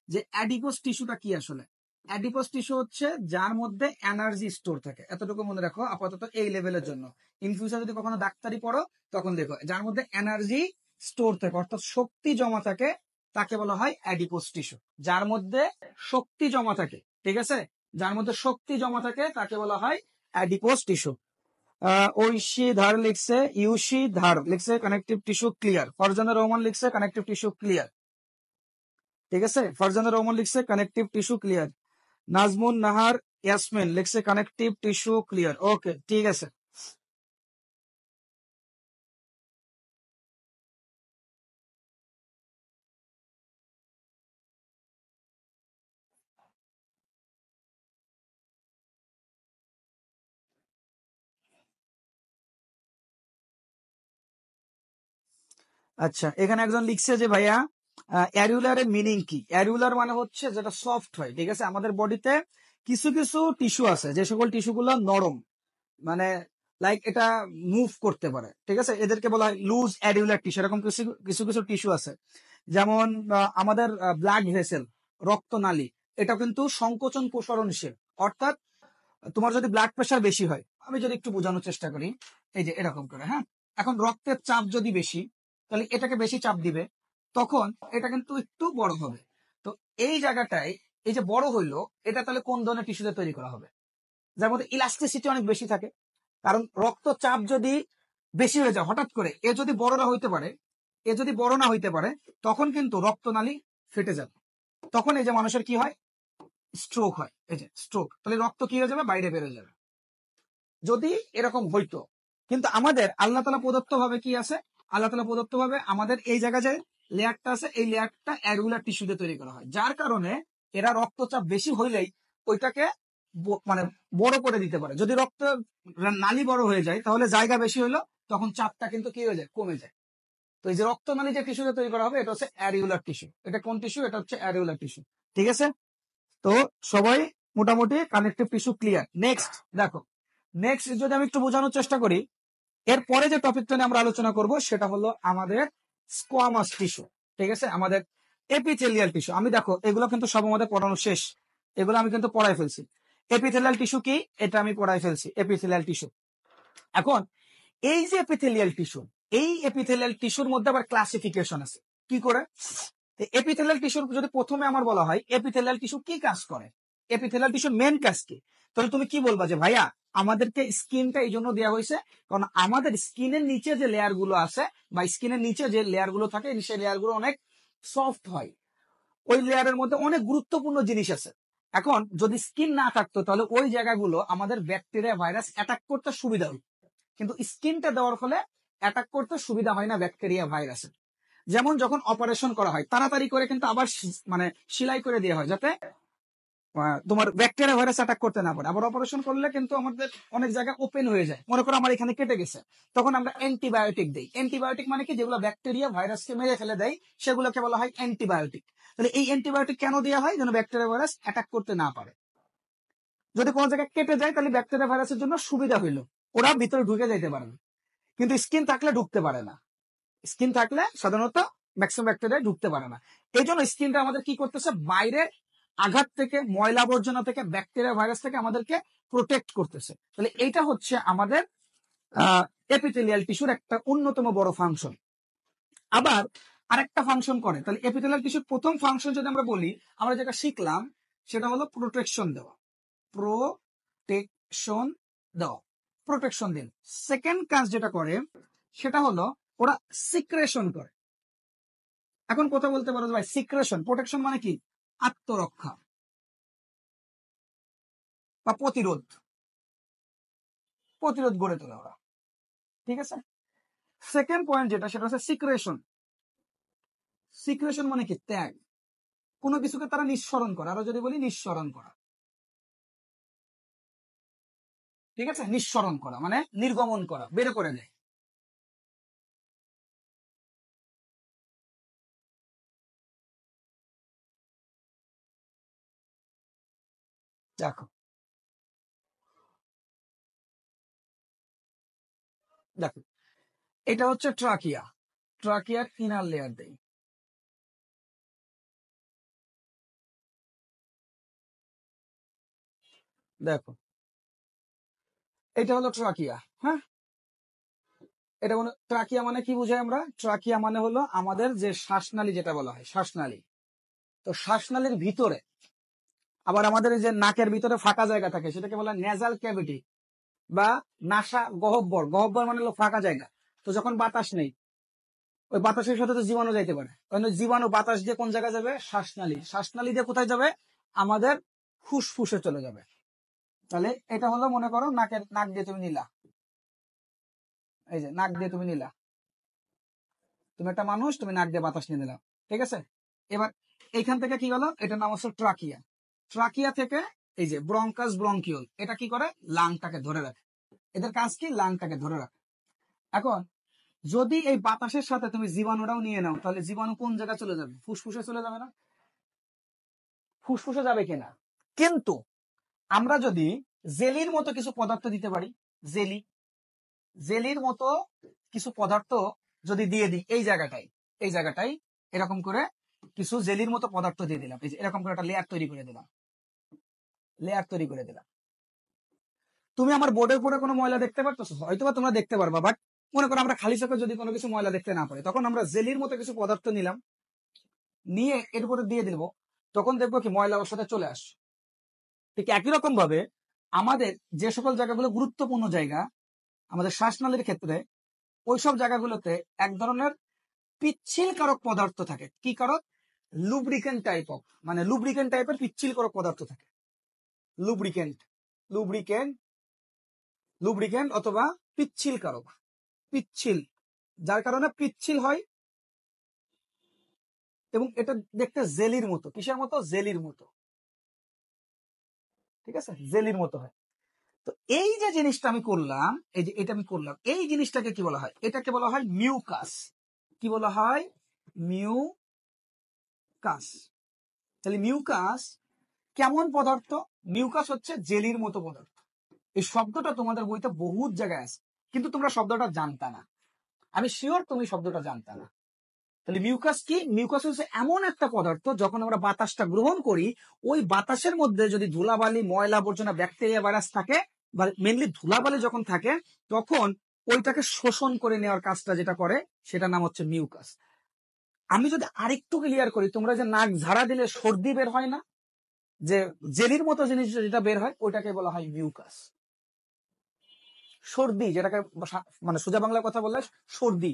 যে অ্যাডিপোস টিস্যুটা কি আসলে। অ্যাডিপোস টিস্যু হচ্ছে যার মধ্যে এনার্জি স্টোর থাকে, এতটুকু মনে রাখো আপাতত এই লেভেলের জন্য। ইন ফিউচার যদি কখনো ডাক্তারি পড়ো তখন দেখো, যার মধ্যে এনার্জি স্টোর থাকে অর্থাৎ শক্তি জমা থাকে তাকে বলা হয় অ্যাডিপোস টিস্যু। যার মধ্যে শক্তি জমা থাকে, ঠিক আছে, যার মধ্যে শক্তি জমা থাকে তাকে বলা হয় অ্যাডিপোস টিস্যু। ঐশী ধার লিখছে, ইউশি ধার লিখছে connective tissue clear. Farzana Rahman লিখছে কানেকটিভ টিস্যু ক্লিয়ার, ঠিক আছে। ফারজানা রহমান লিখছে connective tissue clear. Nazmun Nahar Yasmin লিখছে কানেকটিভ টিস্যু ক্লিয়ার। ওকে, ঠিক আছে। আচ্ছা, এখানে একজন লিখছে যে ভাইয়া অ্যারিউলারের মিনিং কি। অ্যারিউলার মানে হচ্ছে যেটা সফট হয়, ঠিক আছে। আমাদের বডিতে কিছু কিছু টিস্যু আছে যে সকল টিস্যু গুলো নরম, মানে লাইক এটা মুভ করতে পারে, ঠিক আছে, এদেরকে বলা হয় লুজ অ্যাডিউলার টিস্যু। এরকম কিছু কিছু কিছু টিস্যু আছে, যেমন আমাদের ব্লাড ভেসেল, রক্তনালী, এটা কিন্তু সংকোচন প্রসারণশীল। অর্থাৎ তোমার যদি ব্লাড প্রেশার বেশি হয়, আমি যদি একটু বোঝানোর চেষ্টা করি, এই যে এরকম করে, হ্যাঁ, এখন রক্তের চাপ যদি বেশি, তাহলে এটাকে বেশি চাপ দিবে, তখন এটা কিন্তু একটু বড় হবে। তো এই জায়গাটায় এই যে বড় হইলো, এটা তাহলে কোন ধরনের টিস্যুতে তৈরি করা হবে, যার মধ্যে ইলাস্টিসিটি অনেক বেশি থাকে। কারণ রক্তচাপ যদি বেশি হয়ে যায় হঠাৎ করে, এ যদি বড় না হইতে পারে, এ যদি বড় না হইতে পারে, তখন কিন্তু রক্তনালী ফেটে যাবে। তখন এই যে মানুষের কি হয়, স্ট্রোক হয়। এই যে স্ট্রোক, তাহলে রক্ত কি হয়ে যাবে, বাইরে বেরোয় যাবে যদি এরকম হইতো। কিন্তু আমাদের আল্লাহ তালা প্রদত্ত ভাবে কি আছে, আল্লাহ তালা প্রদত্ত ভাবে আমাদের এই জায়গায় যে লেয়ারটা আছে, এই লেয়ারটা অ্যারুলার টিস্যুতে তৈরি করা হয়, যার কারণে এরা রক্তচাপ বেশি হইলেই ওইটাকে মানে বড় করে দিতে পারে। যদি রক্ত নালী বড় হয়ে যায় তাহলে জায়গা বেশি হইলো, তখন চাপটা কিন্তু কি হয়ে যায়, কমে যায়। তো এই যে রক্তনালী যে টিস্যুটা তৈরি করা হবে এটা হচ্ছে অ্যারিউলার টিস্যু। এটা কোন টিস্যু? এটা হচ্ছে অ্যারিউলার টিস্যু। ঠিক আছে, তো সবাই মোটামুটি কানেকটিভ টিস্যু ক্লিয়ার। নেক্সট দেখো, নেক্সট যদি আমি একটু বোঝানোর চেষ্টা করি, এরপরে যে টপিকটা নিয়ে আমরা আলোচনা করব সেটা হলো আমাদের স্কোয়ামাস টিস্যু। ঠিক আছে, আমাদের এপিথেলিয়াল টিস্যু। আমি দেখো এগুলো কিন্তু সব আমাদের পড়ানো শেষ, এগুলো আমি কিন্তু পড়াই ফেলছি। এপিথেলিয়াল টিস্যু কি, এটা আমি পড়াই ফেলছি, এপিথেলিয়াল টিস্যু। এখন এই যে এপিথেলিয়াল টিস্যু, এই এপিথেলিয়াল টিস্যুর মধ্যে আবার ক্লাসিফিকেশন আছে। কি করে? এপিথেলিয়াল টিস্যুর যদি প্রথমে আমার বলা হয় এপিথেলিয়াল টিস্যু কি কাজ করে, এপিথেলিয়াল টিস্যুর মেন কাজ কি, তাহলে তুমি কি বলবা যে ভাইয়া আমাদেরকে স্কিনটা এই জন্য দেওয়া হয়েছে কারণ আমাদের স্কিনের নিচে যে লেয়ার গুলো আছে বা স্কিনের নিচে যে লেয়ার গুলো থাকে সেই লেয়ার গুলো অনেক সফট হয়, ওই লেয়ারের মধ্যে অনেক গুরুত্বপূর্ণ জিনিস আছে। এখন যদি স্কিন না থাকতো তাহলে ওই জায়গাগুলো আমাদের ব্যাকটেরিয়া ভাইরাস অ্যাটাক করতে সুবিধা হতো, কিন্তু স্কিনটা দেওয়ার ফলে অ্যাটাক করতে সুবিধা হয় না ব্যাকটেরিয়া ভাইরাসের। যেমন যখন অপারেশন করা হয় তাড়াতাড়ি করে কিন্তু আবার মানে সেলাই করে দেওয়া হয় যাতে তোমার ব্যাকটেরিয়া ভাইরাস অ্যাটাক করতে না পারে। আবার অপারেশন করলে কিন্তু আমাদের অনেক জায়গা ওপেন হয়ে যায়, মনে করো আমার এখানে কেটে গেছে, তখন আমরা অ্যান্টিবায়োটিক দিই। অ্যান্টিবায়োটিক মানে কি, যেগুলো ব্যাকটেরিয়া ভাইরাসকে মেরে ফেলে দেয় সেগুলোকে বলা হয় অ্যান্টিবায়োটিক। তাহলে এই অ্যান্টিবায়োটিক কেন দেওয়া হয়? যেন ব্যাকটেরিয়া ভাইরাস অ্যাটাক করতে না পারে। যদি কোনো জায়গায় কেটে যায় তাহলে ব্যাকটেরিয়া ভাইরাসের জন্য সুবিধা হইলো, ওরা ভিতরে ঢুকে যাইতে পারে না, কিন্তু স্কিন থাকলে ঢুকতে পারে না। স্কিন থাকলে সাধারণত ম্যাক্সিমাম ব্যাকটেরিয়া ঢুকতে পারে না। এই জন্য স্কিনটা আমাদের কি করতেছে, বাইরে আঘাত থেকে, ময়লা আবর্জনা থেকে, ব্যাকটেরিয়া ভাইরাস থেকে আমাদেরকে প্রোটেক্ট করতেছে। তাহলে এইটা হচ্ছে আমাদের এপিথেলিয়াল টিস্যুর একটা অন্যতম বড় ফাংশন। আবার আরেকটা ফাংশন করে, তাহলে এপিথেলিয়াল টিস্যুর প্রথম ফাংশন যদি আমরা বলি, আমরা যেটা শিখলাম সেটা হলো প্রোটেকশন দেওয়া, প্রোটেকশন দেওয়া, প্রোটেকশন দিন। সেকেন্ড কাজ যেটা করে সেটা হলো ওরা সিক্রেশন করে। এখন কথা বলতে পারো ভাই সিক্রেশন, প্রোটেকশন মানে কি? আত্মরক্ষা বা প্রতিরোধ, প্রতিরোধ গড়ে তোলে ওরা। ঠিক আছে, সেকেন্ড পয়েন্ট যেটা সেটা হচ্ছে সিক্রেশন। সিক্রেশন মানে কি? ত্যাগ, কোনো কিছুকে তারা নিঃসরণ করে, আরো যদি বলি নিঃসরণ করা। ঠিক আছে, নিঃসরণ করা মানে নির্গমন করা, বের করে দেয়। দেখো দেখো এটা হচ্ছে ট্রাকিয়া, ট্রাকিয়ার ইনার লেয়ার দেই। দেখো এটা হলো ট্রাকিয়া। হ্যাঁ, এটা মানে ট্রাকিয়া মানে কি বুঝাই আমরা? ট্রাকিয়া মানে হলো আমাদের যে শ্বাসনালী, যেটা বলা হয় শ্বাসনালী। তো শ্বাসনালীর ভিতরে আবার আমাদের এই যে নাকের ভিতরে ফাঁকা জায়গা থাকে সেটাকে বলা হয় নেজাল ক্যাভিটি বা নাসা গহ্বর। গহ্বর মানে হলো ফাঁকা জায়গা। তো যখন বাতাস নেই, ওই বাতাসের সাথে তো জীবাণু যাইতে পারে, কারণ জীবাণু বাতাস দিয়ে কোন জায়গায় যাবে? শ্বাসনালী। শ্বাসনালী দিয়ে কোথায় যাবে? আমাদের ফুসফুসে চলে যাবে। তাহলে এটা হলো মনে করো নাকের, নাক দিয়ে তুমি নিলা, এই যে নাক দিয়ে তুমি নিলা, তুমি একটা মানুষ, তুমি নাক দিয়ে বাতাস নিয়ে নিলাম। ঠিক আছে, এবার এইখান থেকে কি গেল? এটার নাম হচ্ছে ট্রাকিয়া। ট্রাকিয়া থেকে এই যে ব্রঙ্কাস ব্রঙ্কিউল, এটা কি করে? লাংটাকে ধরে রাখে। এদের কাজ কি? লাংটাকে ধরে রাখে। এখন যদি এই বাতাসের সাথে তুমি জীবাণুটাও নিয়ে নাও তাহলে জীবাণু কোন জায়গায় চলে যাবে? ফুসফুসে চলে যাবে না? ফুসফুসে যাবে কিনা? কিন্তু আমরা যদি জেলির মতো কিছু পদার্থ দিতে পারি, জেলি, জেলির মতো কিছু পদার্থ যদি দিয়ে দিই এই জায়গাটাই, এই জায়গাটাই এরকম করে কিছু জেলির মতো পদার্থ দিয়ে দিলাম, এই যে এরকম করে একটা লেয়ার তৈরি করে দিলাম, লেয়ার তৈরি করে দিলাম। তুমি আমার বোর্ডের উপরে কোনো ময়লা দেখতে পারতেছো? হয়তো বা তোমরা দেখতে পারবা, বাট মনে করো আমরা খালি চোখে যদি কোনো কিছু ময়লা দেখতে না পারি, তখন আমরা জেলির মতো কিছু পদার্থ নিলাম, নিয়ে এর উপরে দিয়ে দিব, তখন দেখবো কি ময়লা ওর সাথে চলে আসে। ঠিক একই রকম ভাবে আমাদের যে সকল জায়গাগুলো গুরুত্বপূর্ণ জায়গা আমাদের শ্বাসনালীর ক্ষেত্রে, ওইসব জায়গাগুলোতে এক ধরনের পিচ্ছিল কারক পদার্থ থাকে। কি কারক? লুব্রিকেন্ট টাইপ অফ, মানে লুব্রিকেন্ট টাইপের পিচ্ছিল কারক পদার্থ থাকে। লুব্রিকেন্ট, লুব্রিকেন্ট, লুব্রিকেন্ট অথবা পিচ্ছিল কারক, পিচ্ছিল, যার কারণে পিচ্ছিল হয় এবং এটা দেখতে জেলির মতো। কিসের মতো? জেলির মতো। ঠিক আছে, জেলির মতো হয়। তো এই যে জিনিসটা আমি করলাম, এই যে এটা আমি করলাম, এই জিনিসটাকে কি বলা হয়? এটাকে বলা হয় মিউকাস। কি বলা হয়? মিউকাস। তাহলে মিউকাস কেমন পদার্থ? মিউকাস হচ্ছে জেলির মতো পদার্থ। এই শব্দটা তোমাদের বইতে বহুত জায়গায় আছে, কিন্তু তোমরা শব্দটা জানতা না। আমি শিওর তুমি শব্দটা জানতা না। তাহলে মিউকাস কি? মিউকাস হচ্ছে এমন একটা পদার্থ, যখন আমরা বাতাসটা গ্রহণ করি, ওই বাতাসের মধ্যে যদি ধুলাবালি, ময়লা, আবর্জনা, ব্যাকটেরিয়া, ভাইরাস থাকে, বা মেনলি ধুলাবালি যখন থাকে, তখন ওইটাকে শোষণ করে নেওয়ার কাজটা যেটা করে, সেটার নাম হচ্ছে মিউকাস। আমি যদি আরেকটু ক্লিয়ার করি, তোমরা যে নাক ঝাড়া দিলে সর্দি বের হয় না, যে জেলির মতো জিনিস যেটা বের হয়, ওইটাকে বলা হয় মিউকাস। সর্দি, যেটাকে মানে সোজা বাংলা কথা বললে সর্দি,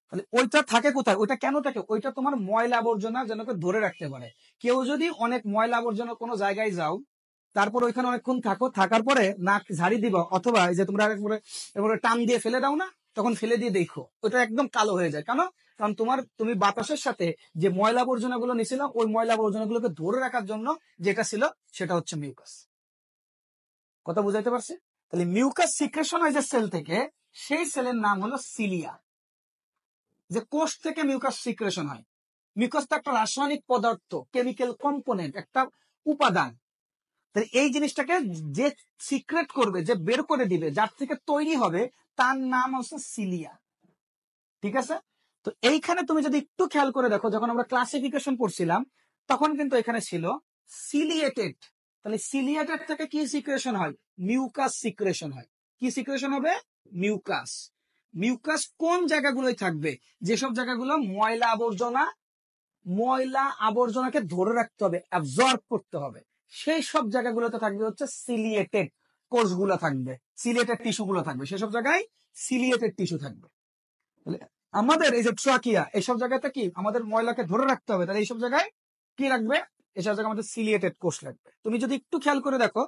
তাহলে ওইটা থাকে কোথায়? ওইটা কেন থাকে? ওইটা তোমার ময়লা আবর্জনা যেন ধরে রাখতে পারে। কেউ যদি অনেক ময়লা আবর্জনা কোনো জায়গায় যাও, তারপর ওইখানে অনেকক্ষণ থাকো, থাকার পরে নাক ঝাড়ি দিবা, অথবা এই যে তোমরা একবারে টান দিয়ে ফেলে দাও না, তখন ফেলে দিয়ে দেখো ওইটা একদম কালো হয়ে যায়। কেন? কারণ তুমি বাতাসের সাথে যে ময়লা আবর্জনা গুলো নিছিল, ওই ময়লা আবর্জনা গুলোকে ধরে রাখার জন্য যেটা ছিল, সেটা হচ্ছে মিউকাস। কথা বুঝাইতে পারছি? তাহলে মিউকাস সিক্রেশন হয় যে সেল থেকে, সেই সেলের নাম হলো সিলিয়া। যে কোষ থেকে মিউকাস সিক্রেশন হয়। মিউকাস তো একটা রাসায়নিক পদার্থ, কেমিক্যাল কম্পোনেন্ট, একটা উপাদান। তাহলে এই জিনিসটাকে যে সিক্রেট করবে, যে বের করে দিবে, যার থেকে তৈরি হবে, তার নাম হচ্ছে সিলিয়া। ঠিক আছে? তো এইখানে তুমি যদি একটু খেয়াল করে দেখো, যখন আমরা ক্লাসিফিকেশন পড়ছিলাম, তখন কিন্তু এখানে ছিল সিলিয়েটেড। তাহলে সিলিয়েটেড থেকে কি সিক্রেশন হয়? মিউকাস সিক্রেশন হয়। কি সিক্রেশন হবে? মিউকাস। মিউকাস কোন জায়গাগুলোই থাকবে? যেসব জায়গাগুলো ময়লা আবর্জনাকে ধরে রাখতে হবে, অ্যাবজর্ব করতে হবে, সেই সব জায়গাগুলোতে থাকবে হচ্ছে সিলিয়েটেড কোষগুলো থাকবে, সিলিয়েটেড টিস্যুগুলো থাকবে, সেসব জায়গায় সিলিয়েটেড টিস্যু থাকবে। আমাদের এই যে ট্রাকিয়া, এইসব জায়গাতে কি আমাদের ময়লাকে ধরে রাখতে হবে, তাহলে এইসব জায়গায় কি রাখবে? এসব জায়গায় আমাদের সিলিয়েটেড কোষ লাগবে। তুমি যদি একটু খেয়াল করে দেখো,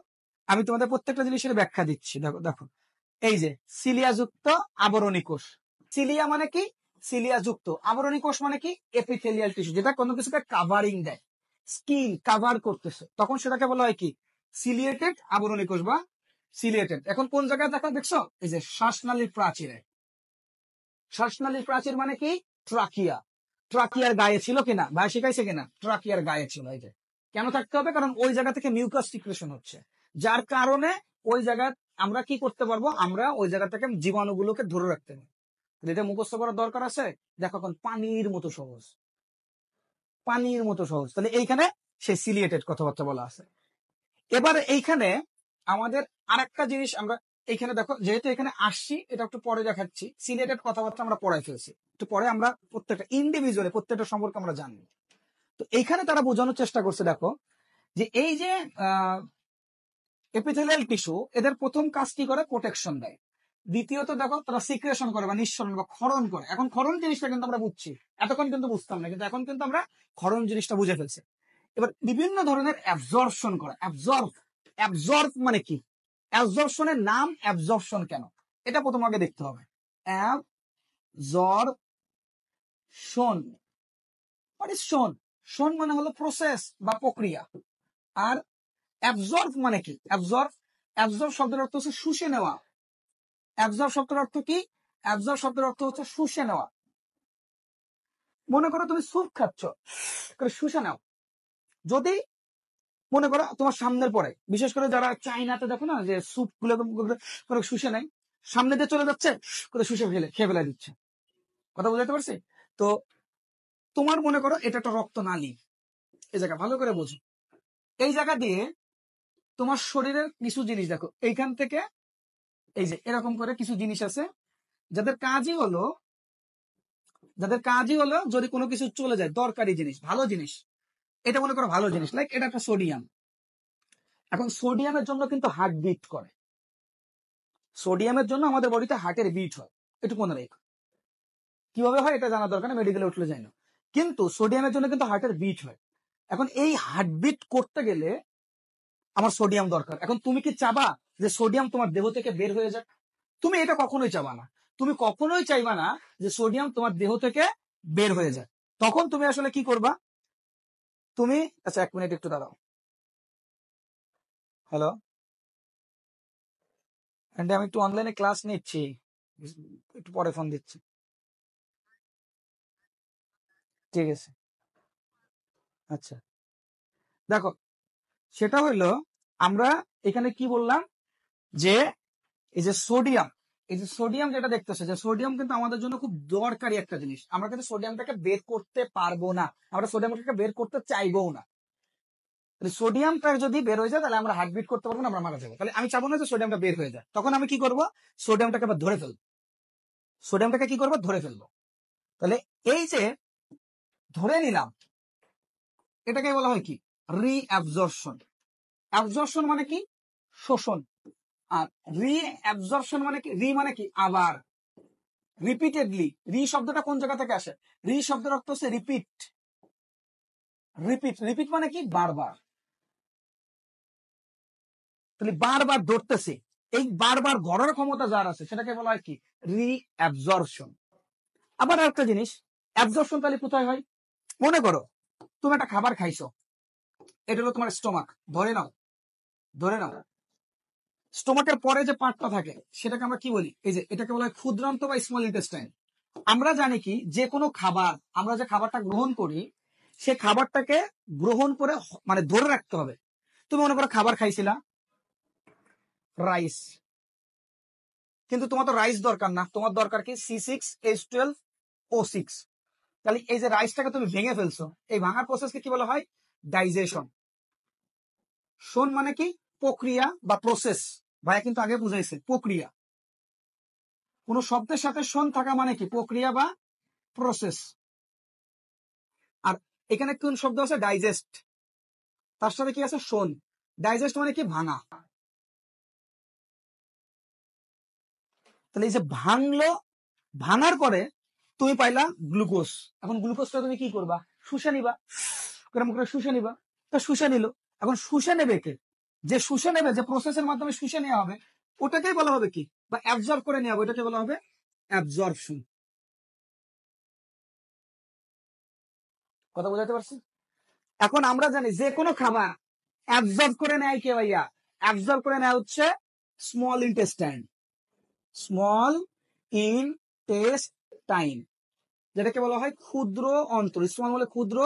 আমি তোমাদের প্রত্যেকটা জিনিসের ব্যাখ্যা দিচ্ছি। দেখো দেখো, এই যে সিলিয়া যুক্ত আবরণী কোষ। সিলিয়া মানে কি? সিলিয়া যুক্ত। আবরণী কোষ মানে কি? এপিথেলিয়াল টিস্যু, যেটা কোনো কিছুকে কাভারিং দেয়, স্কিন কাভার করতেছে, তখন সেটাকে বলা হয় কি? সিলিয়েটেড আবরণী কোষ বা সিলিয়েটেড। এখন কোন জায়গায় দেখা দেখছো? এই যে শ্বাসনালীর প্রাচীরে। শ্বাসনালীর প্রাচীর মানে কি? ট্রাকিয়া। ট্রাকিয়ার গায়ে ছিল কিনা? ভাই শিখাইছে কিনা? ট্রাকিয়ার গায়ে ছিল। এই যে কেন থাকতে হবে? কারণ ওই জায়গা থেকে মিউকাস সিক্রেশন হচ্ছে, যার কারণে ওই জায়গায় আমরা কি করতে পারবো? আমরা ওই জায়গা থেকে জীবাণুগুলোকে ধরে রাখতে পারবো। এটা মুখস্থ করার দরকার আছে? দেখো, এখন পানির মতো সহজ, পানির মতো সহজ। তাহলে এইখানে সে সিলিয়েটেড কথাবার্তা বলা আছে। এবার এইখানে আমাদের আরেকটা জিনিস আমরা এইখানে দেখো, যেহেতু এখানে আসছি, এটা একটু পরে দেখাচ্ছি। সিলেটেড কথাবার্তা আমরা পড়াই ফেলছি, একটু পরে আমরা প্রত্যেকটা ইন্ডিভিজুয়ালি প্রত্যেকটা সম্পর্কে আমরা জানবো। তো এইখানে তারা বোঝানোর চেষ্টা করছে, দেখো যে এই যে এপিথেলিয়াল টিস্যু, এদের প্রথম কাজ কি করে? প্রোটেকশন দেয়। দ্বিতীয়ত দেখো, তারা সিক্রেশন করে বা নিঃসরণ বা ক্ষরণ করে। এখন ক্ষরণ জিনিসটা কিন্তু আমরা বুঝছি, এতক্ষণ কিন্তু বুঝতাম না, কিন্তু এখন কিন্তু আমরা ক্ষরণ জিনিসটা বুঝে ফেলছি। এবার বিভিন্ন ধরনের অ্যাবজর্পশন করে। অ্যাবজর্ব মানে কি? অ্যাবজর্পশনের নাম অ্যাবজর্পশন কেন, এটা প্রথম আগে দেখতে হবে। অ্যাবজর্পশন মানে শোন মানে হলো প্রসেস বা প্রক্রিয়া। আর অ্যাবজর্ব মানে কি? অ্যাবজর্ব শব্দের অর্থ হচ্ছে শুষে নেওয়া। অ্যাবজর্ব শব্দের অর্থ কি? অ্যাবজর্ব শব্দের অর্থ হচ্ছে শুষে নেওয়া। মনে করো তুমি স্যুপ খাচ্ছ, শুষে নাও। যদি মনে করো তোমার সামনের পরে, বিশেষ করে যারা চাইনাতে দেখো না, যে স্যুপ গুলো শুষে নেয়, সামনে দিয়ে চলে যাচ্ছে, করে শুষে খেয়ে ফেলে দিচ্ছে। কথা বুঝাতে পারছি? তো তোমার মনে করো এটা একটা রক্ত নালী, এই জায়গা ভালো করে বোঝো। এই জায়গা দিয়ে তোমার শরীরের কিছু জিনিস দেখো, এইখান থেকে এই যে এরকম করে কিছু জিনিস আছে, যাদের কাজই হলো যদি কোনো কিছু চলে যায়, দরকারি জিনিস, ভালো জিনিস, এটা মনে করো ভালো জিনিস, লাইক এটা একটা সোডিয়াম। এখন সোডিয়ামের জন্য কিন্তু হার্ট বিট করে। সোডিয়ামের জন্য আমাদের বডিতে হার্টের বিট হয়, একটু মনে রেখো। কিভাবে হয় এটা জানা দরকার না, মেডিকেলে উঠলে যাই না, কিন্তু সোডিয়ামের জন্য কিন্তু হার্টের বিট হয়। এখন এই হার্টবিট করতে গেলে আমার সোডিয়াম দরকার। এখন তুমি কি চাবা যে সোডিয়াম তোমার দেহ থেকে বের হয়ে যাক? তুমি এটা কখনোই চাবা না। তুমি কখনোই চাইবা না যে সোডিয়াম তোমার দেহ থেকে বের হয়ে যায়। তখন তুমি আসলে কি করবা? তুমি, আচ্ছা 1 মিনিট একটু দাঁড়াও। হ্যালো আন্টি, আমি একটু অনলাইনে ক্লাস নিচ্ছি, একটু পরে ফোন দিচ্ছি। ঠিক আছে, আচ্ছা দেখো, সেটা হইলো আমরা এখানে কি বললাম যে এই যে সোডিয়াম, এই যে সোডিয়াম যেটা দেখতেছে, যে সোডিয়াম কিন্তু আমাদের জন্য খুব দরকারি একটা জিনিস। আমরা কিন্তু সোডিয়ামটাকে বের করতে পারবো না, আমরা সোডিয়ামটাকে বের করতে চাইবো না। সোডিয়ামটা যদি বের হয়ে যায় তাহলে আমরা হার্টবিট করতে পারবো না, আমরা মারা যাবো। তাহলে আমি চাবো না যে সোডিয়ামটা বের হয়ে যায়, তখন আমি কি করবো, সোডিয়ামটাকে আবার ধরে ফেলবো। সোডিয়ামটাকে কি করবো, ধরে ফেলবো। তাহলে এই যে ধরে নিলাম, এটাকে বলা হয় কি, রিঅ্যাবজর্পশন। অ্যাবজর্পশন মানে কি, শোষণ। আর রিঅ্যাবজর্পশন মানে কি, রি মানে কি আবার, রিপিটেডলি। রি শব্দটা কোন জায়গা থেকে আসে, রি শব্দের অর্থ হচ্ছে রিপিট। রিপিট, রিপিট মানে কি বারবার। তাহলে বারবার ধরতেছে, এই বারবার গড়ার ক্ষমতা যার আছে সেটাকে বলা হয় কি, রিঅ্যাবজর্পশন। আবার একটা জিনিস, অ্যাবজর্পশন তাহলে কোথায় হয়, মনে করো তুমি একটা খাবার খাইছো, এটা হলো তোমার স্টোমাক, ধরে নাও, ধরে নাও। স্টোমাকের পরে যে পার্টটা থাকে সেটাকে আমরা কি বলি, এই যে এটাকে বলা হয় ক্ষুদ্রান্ত বা স্মল ইন্টেস্টাইন। আমরা জানি কি, যে কোনো খাবার, আমরা যে খাবারটা গ্রহণ করি, সে খাবারটাকে গ্রহণ করে মানে ধরে রাখতে হবে। তুমি মনে করো খাবার খাইছিলা রাইস, কিন্তু তোমার তো রাইস দরকার না, তোমার দরকার কি C6H12O6। তাহলে এই যে রাইসটাকে তুমি ভেঙে ফেলছো, এই ভাঙার প্রসেসকে কি বলা হয়, ডাইজেশন। শোন মানে কি, প্রক্রিয়া বা প্রসেস। ভাইয়া কিন্তু আগে বুঝাইছে প্রক্রিয়া। কোন শব্দের সাথে শোন থাকা মানে কি, প্রক্রিয়া বা প্রসেস। আর এখানে কোন শব্দ আছে, ডাইজেস্ট, তার সাথে কি আছে, শোন। ডাইজেস্ট মানে কি, ভাঙা। তাহলে এই যে ভাঙলো, ভাঙার পরে তুমি পাইলা গ্লুকোজ। এখন গ্লুকোজটা তুমি কি করবা, শুষে নিবা, কেরম করে শুষে নিবা, তা শুষে নিল। এখন শুষে নেবে কে, যে শুষে নেবে, যে প্রসেসের মাধ্যমে শুষে নেওয়া হবে, ওটাকেই বলা হবে কি, বা অ্যাবজর্ব করে নেওয়া হবে, ওটাকে বলা হবে অ্যাবজর্পশন। কথা বোঝাতে পারছি? এখন আমরা জানি যে কোনো খাবার অ্যাবজর্ব করে নেয় কে ভাইয়া, অ্যাবজর্ব করে নেওয়া হচ্ছে স্মল ইন্টেস্টাইন। স্মল ইনটেস্টাইন, যেটাকে বলা হয় ক্ষুদ্র অন্ত্র। স্মল মানে ক্ষুদ্র,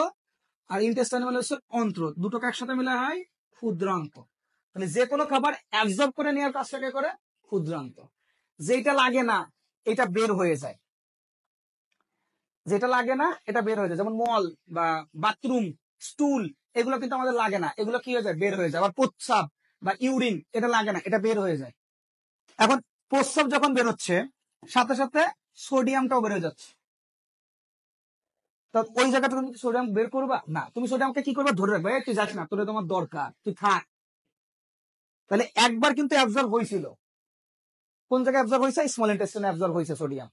আর ইন্টেস্টাইন মানে হচ্ছে অন্ত্র, দুটোকে একসাথে মিলে হয় ক্ষুদ্রান্ত। মানে যে কোনো খাবার অ্যাবজর্ব করে নেওয়ার কাজটাকে করে ক্ষুদ্রান্ত। যেটা লাগে না এটা বের হয়ে যায়, যেটা লাগে না এটা বের হয়ে যায়। যেমন মল বা বাথরুম, স্টুল, এগুলো কিন্তু আমাদের লাগে না, এগুলো কি হয়ে যায়, বের হয়ে যায়। আবার প্রস্রাব বা ইউরিন, এটা লাগে না, এটা বের হয়ে যায়। এখন প্রস্রাব যখন বের হচ্ছে, সাথে সাথে সোডিয়ামটাও বের হয়ে যাচ্ছে। তা ওই জায়গাটা তুমি সোডিয়াম বের করবা না, তুমি সোডিয়ামকে কি করবা, ধরে রাখবা, তুই যাস না, তোর তোমার দরকার, তুই থাক। তাহলে একবার কিন্তু অ্যাবজর্ব হয়েছিল, কোন জায়গায় অ্যাবজর্ব হয়েছে, স্মল ইন্টেস্টাইনে অ্যাবজর্ব হয়েছে সোডিয়াম।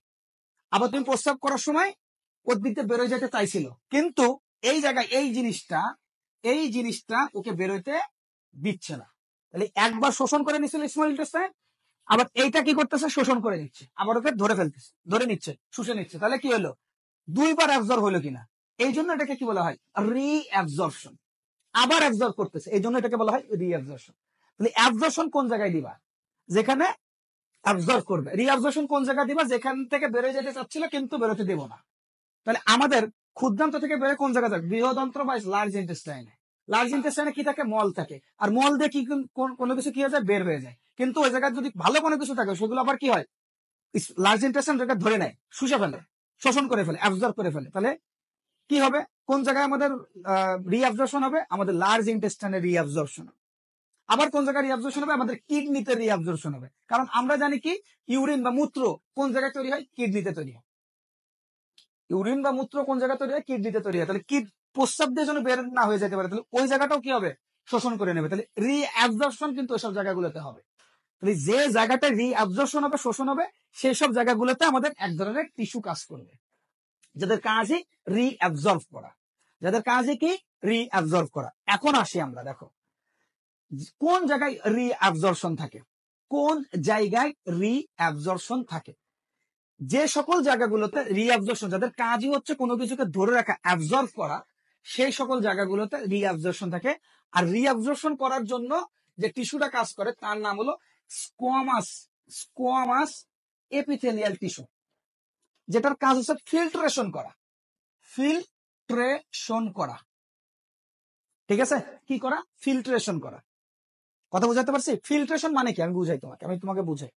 আবার তুমি প্রস্রাব করার সময় ওর দিক দিয়ে বেরোয় যেতে চাইছিল, কিন্তু এই জায়গায় এই জিনিসটা ওকে বেরোইতে দিচ্ছে না। তাহলে একবার শোষণ করে নিচ্ছিল স্মল ইন্টেস্টাইন, আবার এইটা কি করতেছে, শোষণ করে নিচ্ছে, আবার ওকে ধরে ফেলতেছে, ধরে নিচ্ছে, শুষে নিচ্ছে। তাহলে কি হলো, দুইবার অ্যাবজর্ব হলো কিনা, এই জন্য এটাকে কি বলা হয়, রিঅ্যাবজর্পশন। আবার অ্যাবজর্ব করতেছে, এই জন্য এটাকে বলা হয় রিঅ্যাবজর্পশন। তাহলে অ্যাবজর্পশন কোন জায়গায় দিবা, যেখানে অ্যাবজর্ব করবে। রিঅ্যাবজর্পশন কোন জায়গায় দিবা, যেখান থেকে বেরোয় যেতে চাচ্ছিল কিন্তু বেরোতে দেবো না। তাহলে আমাদের ক্ষুদ্রান্ত থেকে বেরোয় কোন জায়গা থাকে, বৃহদন্ত্র বা লার্জ ইন্টেস্টাইনে। লার্জ ইন্টেস্টাইনে কি থাকে, মল থাকে, আর মল দিয়ে কি কোনো কিছু কি হয়ে যায়, বের হয়ে যায়। কিন্তু ওই জায়গায় যদি ভালো কোনো কিছু থাকে, সেগুলো আবার কি হয়, লার্জ ইন্টেস্টাইন যেটা ধরে নেয়, শুষে ফেলে, শোষণ করে ফেলে, অ্যাবজর্ব করে ফেলে। তাহলে কি হবে, কোন জায়গায় আমাদের রিঅ্যাবজর্পশন হবে, আমাদের লার্জ ইন্টেস্টাইনে রিঅ্যাবজর্পশন। আবার কোন জায়গায় রিঅ্যাবজর্পশন হবে, আমাদের কিডনিতে রিঅ্যাবজর্পশন হবে। কারণ আমরা জানি কি, ইউরিন বা মূত্র কোন জায়গায় তৈরি হয়, কিডনিতে তৈরি হয়। ইউরিন বা মূত্র কোন জায়গায় তৈরি হয়, কিডনিতে তৈরি হয়। তাহলে প্রস্রাব দিয়ে যেন বের না হয়ে যেতে পারে, তাহলে ওই জায়গাটাও কি হবে, শোষণ করে নেবে। তাহলে রিঅ্যাবজর্পশন কিন্তু ওইসব জায়গাগুলোতে হবে। তাহলে যে জায়গাটা রিঅ্যাবজর্পশন হবে, শোষণ হবে, সেই সব জায়গাগুলোতে আমাদের এক ধরনের টিস্যু কাজ করবে, যাদের কাজই রিঅ্যাবজর্ব করা, যাদের কাজই কি, রিঅ্যাবজর্ব করা। এখন আসি আমরা, দেখো কোন জায়গায় রিঅ্যাবজর্পশন থাকে, কোন জায়গায় রিঅ্যাবজর্পশন থাকে। যে সকল জায়গাগুলোতে রিঅ্যাবজর্পশন, যাদের কাজই হচ্ছে কোনো কিছুকে ধরে রাখা, অ্যাবজর্ব করা, সেই সকল জায়গাগুলোতে রিঅ্যাবজর্পশন থাকে। আর রিঅ্যাবজর্পশন করার জন্য যে টিস্যুটা কাজ করে তার নাম হলো স্কোয়ামাস, স্কোয়ামাস এপিথেলিয়াল টিস্যু, যেটার কাজ হচ্ছে ফিল্ট্রেশন করা, ফিল্ট্রেশন ফিল্ট্রেশন করা। ঠিক আছে, কি করা? ফিল্ট্রেশন করা। কথা বুঝাতে পারছি? ফিল্ট্রেশন মানে কি আমি বুঝাই তোমাকে, আমি তোমাকে বুঝাই,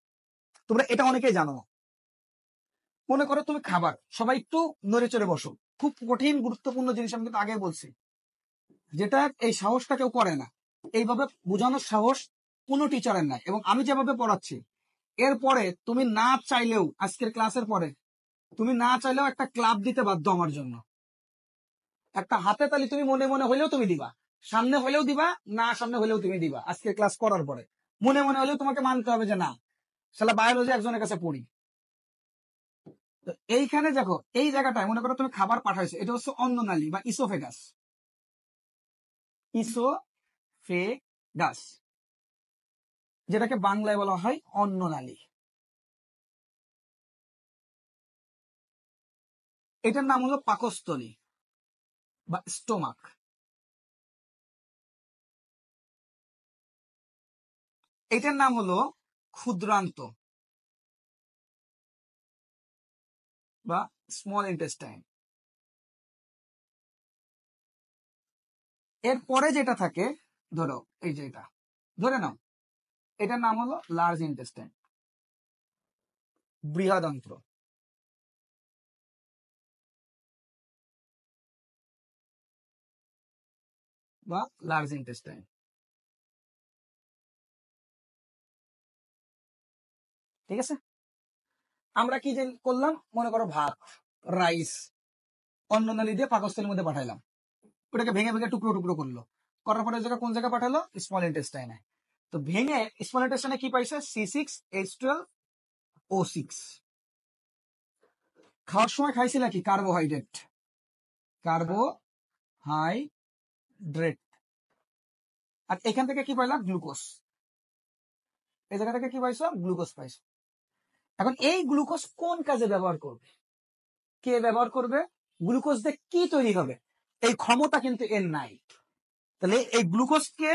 তোমরা এটা অনেকেই জানো না। মনে করো তুমি খাবার, সবাই একটু নড়ে চড়ে বসো, খুব কঠিন গুরুত্বপূর্ণ জিনিস আমি কিন্তু আগে বলছি, যেটা এই সাহসটা কেউ করে না, এইভাবে বোঝানোর সাহস কোনো টিচারের নাই। এবং আমি যেভাবে পড়াচ্ছি, এরপরে তুমি না চাইলেও আজকের ক্লাসের পরে তুমি না চাইলেও একটা ক্লাব দিতে বাধ্য আমার জন্য। একটা হাতে তালি তুমি মনে মনে হলেও তুমি দিবা, সামনে হলেও দিবা, না সামনে হলেও তুমি দিবা। আজকের ক্লাস করার পরে মনে মনে হলেও তোমাকে মানতে হবে যে না, শালা বায়োলজি একজনের কাছে পড়ি। তো এইখানে দেখো, এই জায়গাটায় মনে করো তুমি খাবার পাঠাইছো, এটা হচ্ছে অন্ননালী বা ইসোফেগাস। ইসোফেগাস, যেটাকে বাংলায় বলা হয় অন্ননালী। এটার নাম হলো পাকস্থলী বা স্টোমাক। এটার নাম হলো ক্ষুদ্রান্ত বা স্মল ইন্টেস্টাইন। এরপরে যেটা থাকে, ধরো এই যে এটা ধরে নাও, এটার নাম হলো লার্জ ইন্টেস্টাইন, বৃহদান্ত্র। বা লার্জ ইন্টেস্টাইন। ঠিক আছে, আমরা কি যে করলাম, মনে করো ভাত, রাইস অন্ননালী দিয়ে পাকস্থলীর মধ্যে পাঠাইলাম, ওটাকে ভেঙে ভেঙে টুকরো টুকরো করলো, করার পরে জায়গা কোন জায়গায় পাঠালো? স্মল ইন্টেস্টাইনে। তো ভেঙে স্মল ইন্টেস্টাইনে কি পাইছে? C6H12O6। খাওয়ার সময় খাইছিল কি? Carbohydrate, carbohydrate. আর এখান থেকে কি পাইলাম? গ্লুকোজ। এই জায়গা থেকে কি পাইছো? গ্লুকোজ পাইছো। এখন এই গ্লুকোজ কোন কাজে ব্যবহার করবে? কে ব্যবহার করবে? গ্লুকোজ দিয়ে কি তৈরি হবে? এই ক্ষমতা কিন্তু এর নাই। তাহলে এই গ্লুকোজকে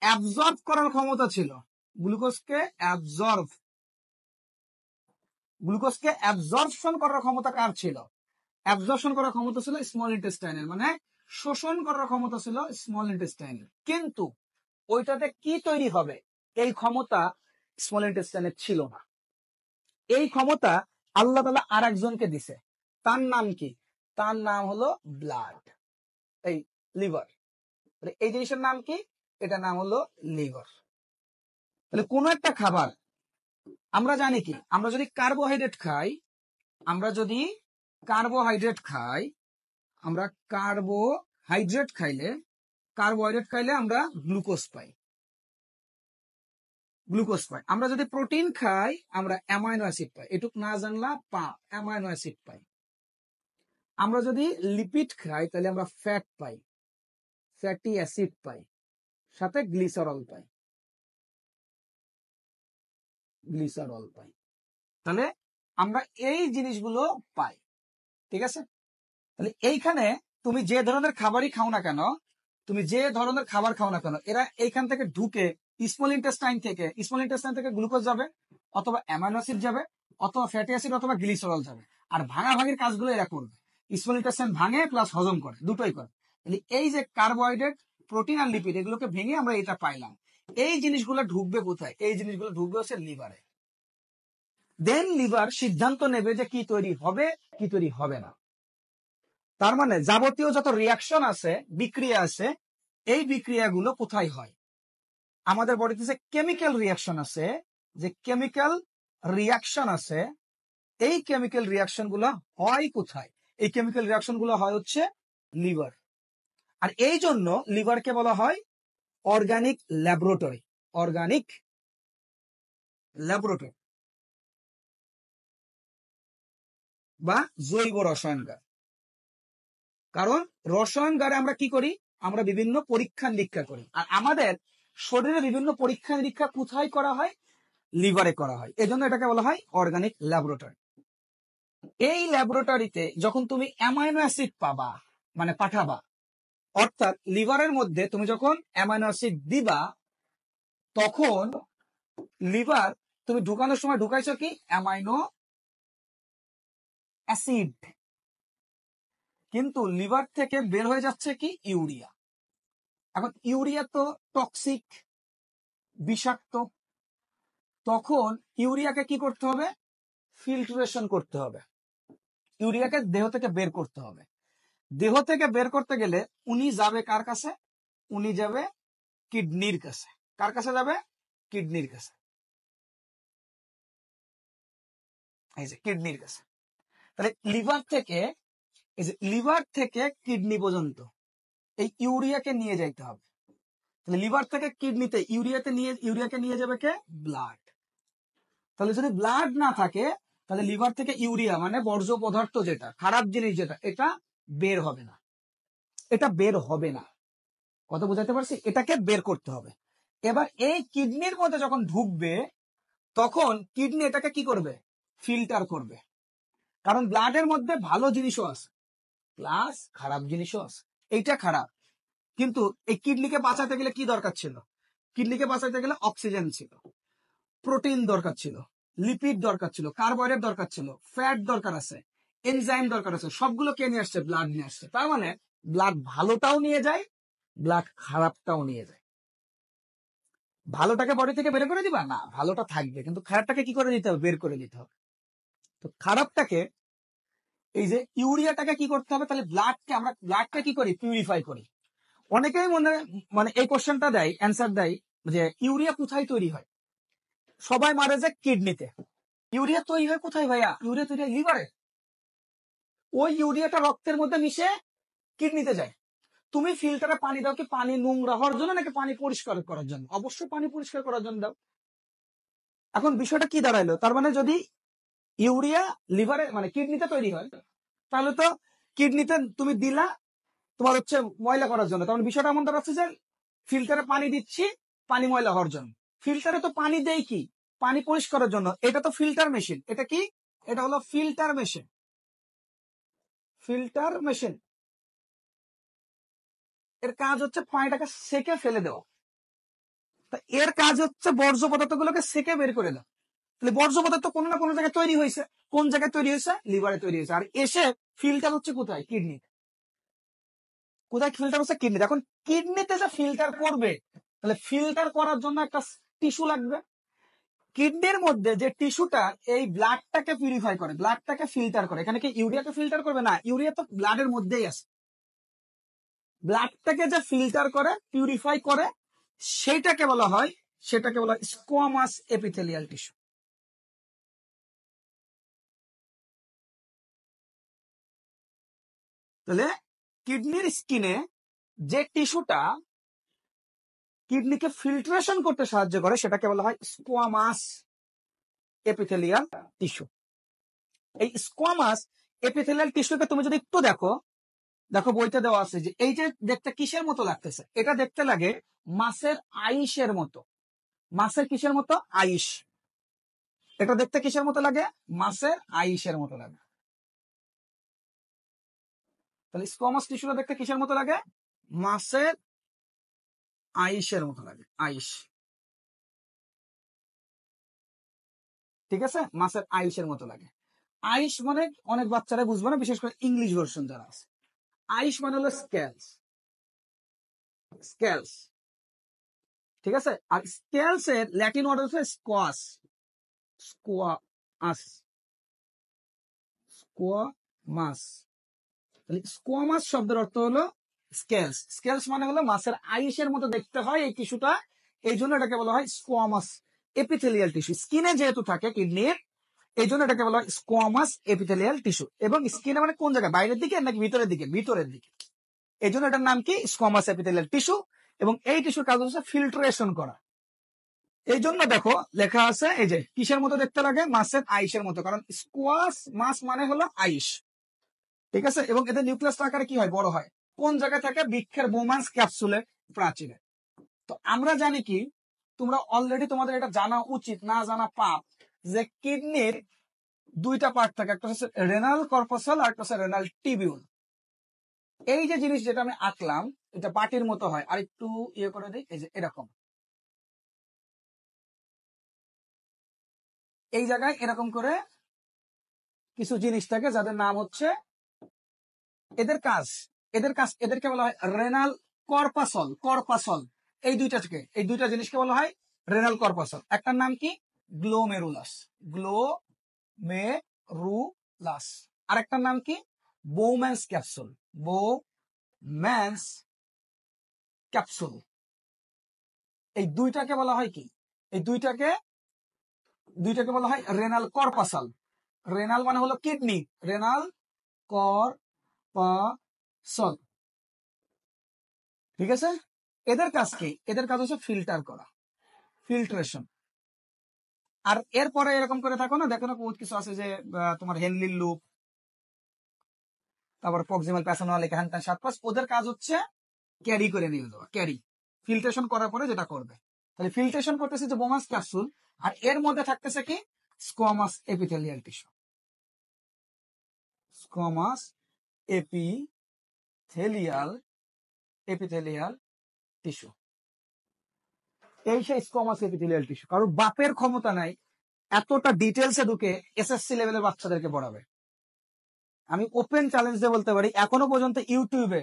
অ্যাবজর্ব করার ক্ষমতা ছিল, গ্লুকোজকে অ্যাবজর্পশন করার ক্ষমতা কার ছিল? অ্যাবজর্পশন করার ক্ষমতা ছিল স্মল ইন্টেস্টাইনের, মানে শোষণ করার ক্ষমতা ছিল স্মল ইন্টেস্টাইনের। কিন্তু ওইটাতে কি তৈরি হবে এই ক্ষমতা স্মল ইন্টেস্টাইনের ছিল না। এই ক্ষমতা আল্লাহ তাআলা আর একজনকে দিছে। তার নাম কি? তার নাম হলো ব্লাড, এই লিভার। এই জিনিসের নাম কি? এটার নাম হলো লিভার। তাহলে কোন একটা খাবার, আমরা জানি কি, আমরা যদি কার্বোহাইড্রেট খাই, আমরা যদি কার্বোহাইড্রেট খাই, আমরা কার্বোহাইড্রেট খাইলে আমরা গ্লুকোজ পাই। আমরা যদি প্রোটিন খাই, আমরা অ্যামাইনো অ্যাসিড পাই। এটুক না জানলা অ্যামাইনো অ্যাসিড পাই। আমরা যদি লিপিড খাই, তাহলে আমরা ফ্যাট পাই, ফ্যাটি অ্যাসিড পাই, সাথে গ্লিসারল পাই। তাহলে আমরা এই জিনিসগুলো পাই। ঠিক আছে, তাহলে এইখানে তুমি যে ধরনের খাবারই খাও না কেন, এরা এইখান থেকে ঢুকে স্মল ইন্টেস্টাইন থেকে গ্লুকোজ যাবে, অথবা অ্যামাইনো অ্যাসিড যাবে, অথবা ফ্যাটি অ্যাসিড, অথবা গ্লিসারল যাবে। আর ভাঙাভাঙির কাজগুলো এরা করবে। স্মল ইন্টেস্টাইন ভাঙে প্লাস হজম করে, দুটোই করে। তাহলে এই যে কার্বোহাইড্রেট, প্রোটিন আর লিপিড, এগুলোকে ভেঙে আমরা এটা পাইলাম। এই জিনিসগুলো ঢুকবে কোথায়? এই জিনিসগুলো ঢুকবে হচ্ছে লিভারে। দেন লিভার সিদ্ধান্ত নেবে যে কি তৈরি হবে, কি তৈরি হবে না। তার মানে যাবতীয় যত রিয়াকশন আছে, বিক্রিয়া আছে, এই বিক্রিয়াগুলো কোথায় হয়? আমাদের বডিতে যে কেমিক্যাল রিয়াকশন আছে, এই কেমিক্যাল রিয়াকশন গুলো হয় কোথায়? এই কেমিক্যাল রিয়াকশন গুলো হয় হচ্ছে লিভার। আর এই জন্য লিভারকে বলা হয় অর্গানিক ল্যাবরেটরি। বা জৈব রসায়নগার। কারণ রসায়নগারে আমরা কি করি? আমরা বিভিন্ন পরীক্ষা নিরীক্ষা করি। আর আমাদের শরীরে বিভিন্ন পরীক্ষা নিরীক্ষা কোথায় করা হয়? লিভারে করা হয়। এজন্য এটাকে বলা হয় অর্গানিক ল্যাবরেটরি। এই ল্যাবরেটরিতে যখন তুমি অ্যামাইনো অ্যাসিড পাবা, মানে পাঠাবা, অর্থাৎ লিভারের মধ্যে তুমি যখন অ্যামাইনো অ্যাসিড দিবা, তখন লিভার তুমি ঢুকানোর সময় ঢুকাইছো কি? Amino acid. কিন্তু লিভার থেকে বের হয়ে যাচ্ছে কি ইউরিয়া। এখন ইউরিয়া তো টক্সিক, বিষাক্ত। তখন ইউরিয়াকে কি করতে হবে? ফিল্ট্রেশন করতে হবে, ইউরিয়াকে দেহ থেকে বের করতে হবে। দেহ থেকে বের করতে গেলে উনি যাবে কার কাছে? উনি যাবে কিডনির কাছে। কার কাছে যাবে? কিডনির কাছে। এই যে কিডনির কাছে। তাহলে লিভার থেকে কিডনি পর্যন্ত এই ইউরিয়াকে নিয়ে যাইতে হবে। তাহলে লিভার থেকে কিডনিতে ইউরিয়াকে নিয়ে যাবে কে? ব্লাড। তাহলে যদি ব্লাড না থাকে তাহলে লিভার থেকে ইউরিয়া মানে বর্জ্য পদার্থ, যেটা খারাপ জিনিস, যেটা এটা বের হবে না। এটা বের হবে না। কত বুঝাতে পারছি? এটাকে বের করতে হবে। এবার এই কিডনির মধ্যে যখন ঢুকবে তখন কিডনি এটাকে কি করবে? ফিল্টার করবে। কারণ ব্লাডের মধ্যে ভালো জিনিসও আছে প্লাস খারাপ জিনিসও আছে। এইটা খারাপ, কিন্তু এই কিডনিকে বাঁচাতে গেলে কি দরকার ছিল? কিডনিকে বাঁচাতে গেলে অক্সিজেন ছিল, প্রোটিন দরকার ছিল, লিপিড দরকার ছিল, কার্বোহাইড্রেট দরকার ছিল, ফ্যাট দরকার আছে, এনজাইম দরকার আছে। সবগুলো কে নিয়ে আসছে? ব্লাড নিয়ে আসছে। তার মানে ব্লাড ভালোটাও নিয়ে যায়, ব্লাড খারাপটাও নিয়ে যায়। ভালোটাকে বডি থেকে বের করে দিবা না, ভালোটা থাকবে, কিন্তু খারাপটাকে কি করে দিতে হবে? বের করে দিতে হবে। তো খারাপটাকে, এই যে ইউরিয়াটাকে কি করতে হবে? তাহলে ব্লাডকে কি করি? পিউরিফাই করি। অনেকেই মানে এই কোশ্চেনটা দেয়, অ্যান্সার দেয় যে ইউরিয়া কোথায় তৈরি হয়? সবাই মারে যে কিডনিতে। ইউরিয়া তৈরি হয় কোথায় ভাইয়া? ইউরিয়া তৈরি হয় লিভারে। ওই ইউরিয়াটা রক্তের মধ্যে মিশে কিডনিতে যায়। তুমি ফিল্টারে পানি দাও কি পানি নোংরা হওয়ার জন্য নাকি পানি পরিষ্কার করার জন্য? অবশ্যই পানি পরিষ্কার করার জন্য দাও। এখন বিষয়টা কি দাঁড়াইলো? তার মানে যদি ইউরিয়া লিভারে মানে কিডনিতে তৈরি হয়, তাহলে তো কিডনিতে তুমি দিলা তোমার হচ্ছে ময়লা করার জন্য। তখন বিষয়টা এমন দাঁড়াচ্ছে যে ফিল্টারে পানি দিচ্ছি পানি ময়লা হওয়ার জন্য। ফিল্টারে তো পানি দেই কি? পানি পরিষ্কারের জন্য। এটা তো ফিল্টার মেশিন। এটা কি? এটা হলো ফিল্টার মেশিন। ফিল্টার মেশিন এর কাজ হচ্ছে পানিটাকে সেকে ফেলে দেওয়া। তা এর কাজ হচ্ছে বর্জ্য পদার্থগুলোকে সেকে বের করে দেওয়া। তাহলে বর্জ্য পদার্থ কোনো না কোনো জায়গায় তৈরি হয়েছে। কোন জায়গায় তৈরি হয়েছে? লিভারে তৈরি হয়েছে। আর এসে ফিল্টার হচ্ছে কোথায়? কিডনি। কোথায় ফিল্টার হচ্ছে? কিডনি। এখন কিডনিতে যে ফিল্টার করবে, তাহলে ফিল্টার করার জন্য একটা টিস্যু লাগবে। কিডনির মধ্যে যে টিস্যুটা এই ব্লাডটাকে পিউরিফাই করে, ব্লাডটাকে ফিল্টার করে। এখানে কি ইউরিয়াকে ফিল্টার করবে? না, ইউরিয়া তো ব্লাডের মধ্যেই আছে। ব্লাডটাকে যে ফিল্টার করে, পিউরিফাই করে, সেটাকে বলা হয় স্কোয়ামাস এপিথেলিয়াল টিস্যু। তাহলে কিডনির স্কিনে যে টিস্যুটা কিডনিকে ফিল্ট্রেশন করতে সাহায্য করে সেটাকে বলা হয় স্কোয়ামাস এপিথেলিয়াল টিস্যু। এই স্কোয়ামাস এপিথেলিয়াল টিস্যুকে তুমি যদি একটু দেখো, দেখো বইতে দেওয়া আছে যে এই যে দেখতে কিসের মতো লাগতেছে? এটা দেখতে লাগে মাছের আইসের মতো। মাছের কিসের মতো? আইস। এটা দেখতে কিসের মতো লাগে? মাছের আইসের মতো লাগে। তাহলে স্কোয়ামাস টিস্যুটা দেখতে কিসের মতো লাগে? মাছের আইসের মতো লাগে। আইস, ঠিক আছে? মাছের আইসের মতো লাগে। আইস মানে অনেক বাচ্চারা বুঝবে না, বিশেষ করে ইংলিশ ভার্সন যারা আছে। আইস মানে হলো স্কেলস। স্কেলস, ঠিক আছে? আর স্কেলস এর ল্যাটিন ওয়ার্ড হচ্ছে স্কোয়াস। Squash, squamous. তাহলে স্কোয়ামাস শব্দের অর্থ হলো স্কেলস। স্কেলস মানে হলো মাছের আইসের মতো দেখতে হয় এই টিস্যুটা, এই জন্য এটাকে বলা হয় স্কোয়ামাস এপিথেলিয়াল টিস্যু। স্কিনে যেহেতু থাকে কিডনির, এই জন্য এটাকে বলা হয় স্কোয়ামাস এপিথেলিয়াল টিস্যু। এবং স্কিনে মানে কোন জায়গায়? বাইরের দিকে নাকি ভিতরের দিকে? ভিতরের দিকে। এই জন্য এটার নাম কি? Squamous epithelial tissue. এবং এই টিস্যুর কাজ হচ্ছে ফিল্ট্রেশন করা। এই জন্য দেখো লেখা আছে এই যে কিসের মতো দেখতে লাগে? মাছের আইসের মতো, কারণ স্কোয়াস মাছ মানে হলো আইস, ঠিক আছে? এবং এদের নিউক্লিয়াস আকারে কি হয়? বড় হয়। কোন জায়গায় থাকে? বৃক্ষের বোমান্স ক্যাপসুলে, প্রাচীরে। তো আমরা জানি কি, তোমরা অলরেডি তোমাদের এটা জানা উচিত, না জানা পাপ, যে কিডনির দুইটা পার্ট থাকে, একটা হচ্ছে রেনাল কর্পাসল আর একটা হচ্ছে রেনাল টিবিউল। এই যে জিনিস যেটা আমি আঁকলাম, এটা বাটির মতো হয়। আর একটু ইয়ে করে দিই, এই যে এরকম, এই জায়গায় এরকম করে কিছু জিনিস থাকে যাদের নাম হচ্ছে এদের কাজ এদেরকে বলা হয় রেনাল কর্পাসল। এই দুইটা জিনিসকে বলা হয় রেনাল কর্পাসল। একটার নাম কি? গ্লোমেরুলাস। আরেকটার নাম কি? Bowman's capsule. এই দুইটাকে বলা হয় কি? এই দুইটাকে বলা হয় রেনাল কর্পাসাল। রেনাল মানে হলো কিডনি, রেনাল কর্পাসল। ঠিক আছে? এদের কাজ কি? এদের কাজ হচ্ছে ফিল্টার করা, ফিল্ট্রেশন। আর এরপরে এরকম করে থাকো না, দেখো না বহুত কিছু আছে যে তোমার হেনলির লুপ, তারপর প্রক্সিমাল প্যাসোনাল, হ্যান ত্যান 7-5। ওদের কাজ হচ্ছে ক্যারি করে নিয়ে যাওয়া, ক্যারি ফিল্ট্রেশন করার পরে যেটা করবে। তাহলে ফিল্ট্রেশন করতেছে যে বোমাস ক্যাপসুল, আর এর মধ্যে থাকতেছে কি? Squamous epithelial tissue. Squamous epithelial tissue. এই সেই স্কোয়ামাস এপিথেলিয়াল টিস্যু। কারণ বাপের ক্ষমতা নাই এতটা ডিটেলসে ঢুকে এসএসসি লেভেলের বাচ্চাদেরকে পড়াবে। আমি ওপেন চ্যালেঞ্জ দিয়ে বলতে পারি, এখনো পর্যন্ত ইউটিউবে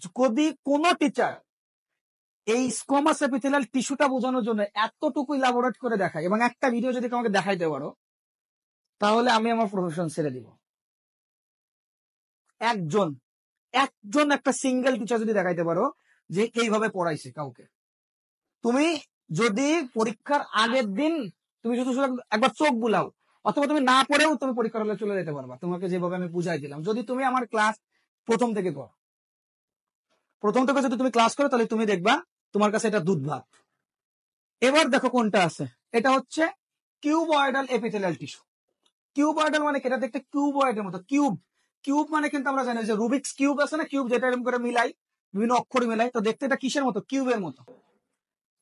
যদি কোনো টিচার এই স্কোয়ামাস এপিথেলিয়াল টিস্যুটা বোঝানোর জন্য এতটুকু ইলাবোরেট করে দেখায়, এবং একটা ভিডিও যদি তোমাকে দেখাইতে পারো, তাহলে আমি আমার প্রফেশন ছেড়ে দিব। একজন একটা সিঙ্গেল টিচার যদি দেখাইতে পারো যে এইভাবে পড়াইছে কাউকে, তুমি যদি পরীক্ষার আগের দিন তুমি শুধু একবার চোখ বুলাও, অথবা তুমি না পড়েও তুমি পরীক্ষার হলে চলে যেতে পারবা, তোমাকে যেভাবে আমি বুঝাই দিলাম। যদি তুমি আমার ক্লাস প্রথম থেকে যদি তুমি ক্লাস করো, তাহলে তুমি দেখবা তোমার কাছে এটা দুধ ভাত। এবার দেখো কোনটা আছে। এটা হচ্ছে কিউবয়েডাল এপিথেলিয়াল টিস্যু। কিউবয়েডাল মানে এটা দেখতে কিউবয়েডের মতো। কিউব মানে কিন্তু আমরা জানি যে রুবিক্স কিউব আছে না, কিউব যেটা এরকম করে মিলাই, বিভিন্ন অক্ষর মিলাই, তো দেখতে এটা কিসের মতো? কিউবের মতো।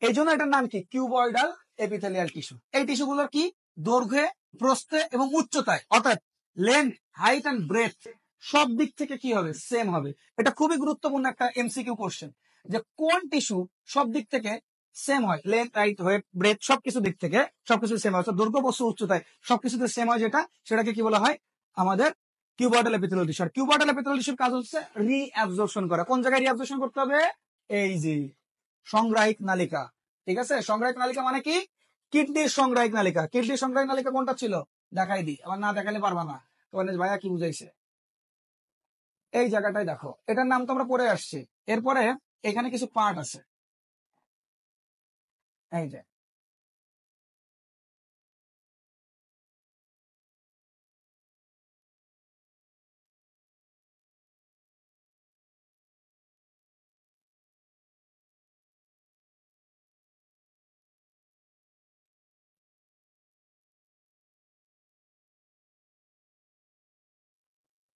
এই জন্য এটার নাম কি? Cuboidal epithelial tissue. এই টিস্যুগুলোর কি? দৈর্ঘ্যে, প্রস্থে এবং উচ্চতায়, অর্থাৎ লেন্থ, হাইট এন্ড ব্রেথ, সব দিক থেকে কি হবে? সেম হবে। এটা খুবই গুরুত্বপূর্ণ একটা এমসিকিউ কোশ্চেন, যে কোন টিস্যু সব দিক থেকে সেম হয়, লেন্থ, হাইট, ওয়েট, ব্রেথ, সবকিছু দিক থেকে সবকিছু সেম হয়, দৈর্ঘ্য, প্রস্থ, উচ্চতায় সবকিছুতে সেম হয়, সেটাকে কি বলা হয়? আমাদের কিউবয়েডাল এপিথেলিয়াল টিস্যু। আর কিউবয়েডাল এপিথেলিয়াল টিস্যুর কাজ হচ্ছে রিঅ্যাবজর্পশন করা। কোন জায়গায় রিঅ্যাবজর্পশন করতে হবে? এই যে সংগ্রাহীক নালিকা। ঠিক আছে? সংগ্রাহীক নালিকা মানে কি? কিডনির সংগ্রাহীক নালিকা। কিডনির সংগ্রাহীক নালিকা কোনটা ছিল? দেখাই দিই, আবার না দেখালে পারবা না। তোমার ভাইয়া কি বুঝাইছে? এই জায়গাটাই দেখো, এটার নাম তো আমরা পড়ে আসছি। এরপরে এখানে কিছু পার্ট আছে, এই যে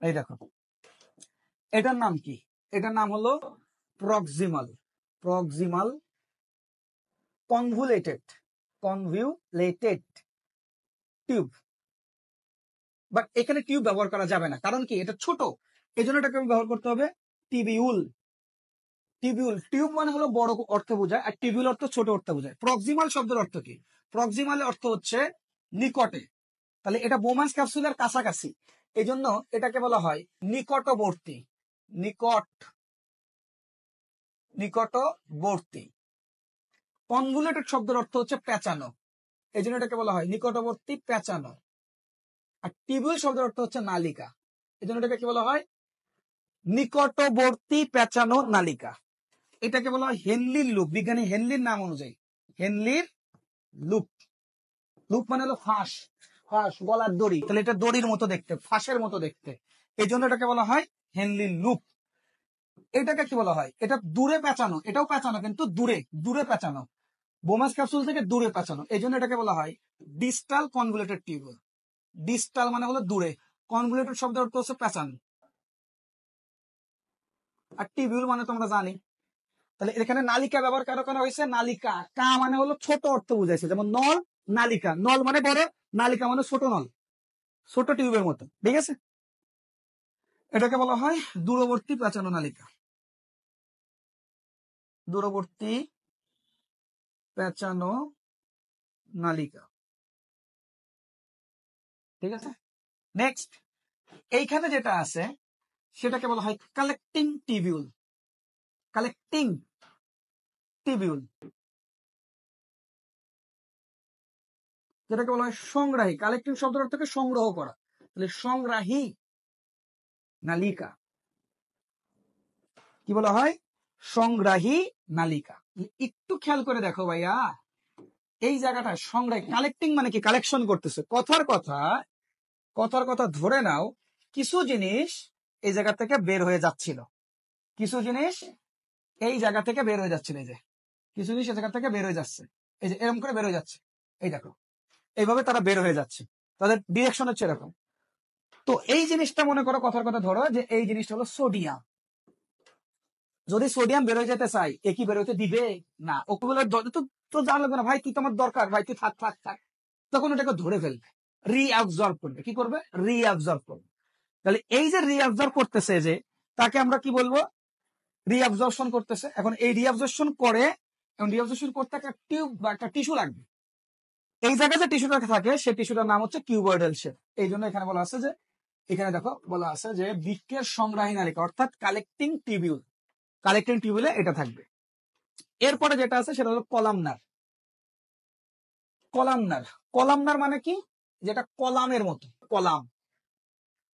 এই দেখো, এটার নাম কি? এটার নাম হলো প্রক্সিমাল কনভুলেটেড টিউব। বাট এখানে টিউব ব্যবহার করা যাবে না, কারণ কি? এটা ছোট, এই জন্য এটাকে ব্যবহার করতে হবে টিবিউল। টিউব মানে হলো বড় অর্থ বোঝায়, আর টিবিউল অর্থ ছোট অর্থ বোঝায়। প্রক্সিমাল শব্দের অর্থ কি? প্রক্সিমালের অর্থ হচ্ছে নিকটে। তাহলে এটা বোমান্স ক্যাপসুলের কাছাকাছি, এই জন্য এটাকে বলা হয় নিকটবর্তী। নিকটবর্তী। কনভুলেটেড শব্দের অর্থ হচ্ছে পেঁচানো, এই জন্য এটাকে বলা হয় নিকটবর্তী পেঁচানো। আর টিবিউল শব্দের অর্থ হচ্ছে নালিকা, এই জন্য এটাকে কি বলা হয়? নিকটবর্তী পেঁচানো নালিকা। এটাকে বলা হয় হেনলির লুপ, বিজ্ঞানী হেনলির নাম অনুযায়ী হেনলির লুপ। লুপ মানে হলো ফাঁস, গলার দড়ি। তাহলে এটা দড়ির মতো দেখতে, ফাঁসের মতো দেখতে, এই জন্য এটাকে বলা হয় হেনলির লুপ। এটাকে কি বলা হয়? এটা দূরে পেঁচানো, এটাও পেঁচানো কিন্তু দূরে পেঁচানো, বোমাস ক্যাপসুল থেকে দূরে পেঁচানো, এই জন্য এটাকে বলা হয় ডিস্টাল কনভুলেটেড টিউব। ডিস্টাল মানে হলো দূরে, কনভুলেটেড শব্দের অর্থ হচ্ছে পেঁচানো, আর টিবিউল মানে তোমরা জানি। তাহলে এখানে নালিকা ব্যবহার করা হয়েছে। নালিকা, কা মানে হলো ছোট অর্থ বুঝাইছে, যেমন নল, নালিকা। নল মানে বড়, নালিকা মানে ছোট নল, ছোট টিউবের মতো। ঠিক আছে? এটাকে বলা হয় দূরবর্তী পেঁচানো নালিকা, দূরবর্তী পেঁচানো নালিকা। ঠিক আছে? নেক্সট, এইখানে যেটা আছে সেটাকে বলা হয় কালেক্টিং টিবিউল। কালেক্টিং টিবিউল যেটাকে বলা হয় সংগ্রাহী। কালেক্টিং শব্দের অর্থ থেকে সংগ্রহ করা, তাহলে সংগ্রাহী নালিকা কি বলা হয়? সংগ্রাহী নালিকা। একটু খেয়াল করে দেখো ভাইয়া, এই জায়গাটা সংগ্রাহী, কালেক্টিং মানে কি? কালেকশন করতেছে। কথার কথা ধরে নাও কিছু জিনিস এই জায়গা থেকে বের হয়ে যাচ্ছিল, কিছু জিনিস এই জায়গা থেকে বের হয়ে যাচ্ছিল, এই যে কিছু জিনিস এই জায়গা থেকে বের হয়ে যাচ্ছে, এই যে এরকম করে বের হয়ে যাচ্ছে, এই দেখো এইভাবে তারা বের হয়ে যাচ্ছে, তাদের ডিরেকশন হচ্ছে এরকম। তো এই জিনিসটা মনে করো, কথার কথা ধরো যে এই জিনিসটা হলো সোডিয়াম। যদি সোডিয়াম বের হয়ে যেতে চাই, এ কি বের হতে দিবে না? ওগুলো তো জানলো না, ভাই তুই তো আমার দরকার, ভাই তুই থাক থাক থাক, তখন ওটাকে ধরে ফেলবে, রিঅ্যাবজর্ব করবে। কি করবে? রিঅ্যাবজর্ব করবে। তাহলে এই যে রিঅ্যাবজর্ব করতেছে, যে তাকে আমরা কি বলবো? রিঅ্যাবজর্পশন করতেছে। এখন এই রিঅ্যাবজর্পশন করে, এবং রিঅ্যাবজর্পশন করতে একটা টিউব বা একটা টিস্যু লাগবে। এই জায়গায় যে টিস্যুটা থাকে সেই টিস্যুটার নাম হচ্ছে কিউবয়েডাল শেপ। এই জন্য এখানে বলা আছে যে, এখানে দেখো বলা আছে যে বৃক্কের সংগ্রাহী নালিকা, অর্থাৎ কালেক্টিং টিবিউল। কালেক্টিং টিবিউলে এটা থাকবে। এরপরে যেটা আছে সেটা হলো কলামনার। কলামনার, কলামনার মানে কি? যেটা কলামের মতো, কলাম।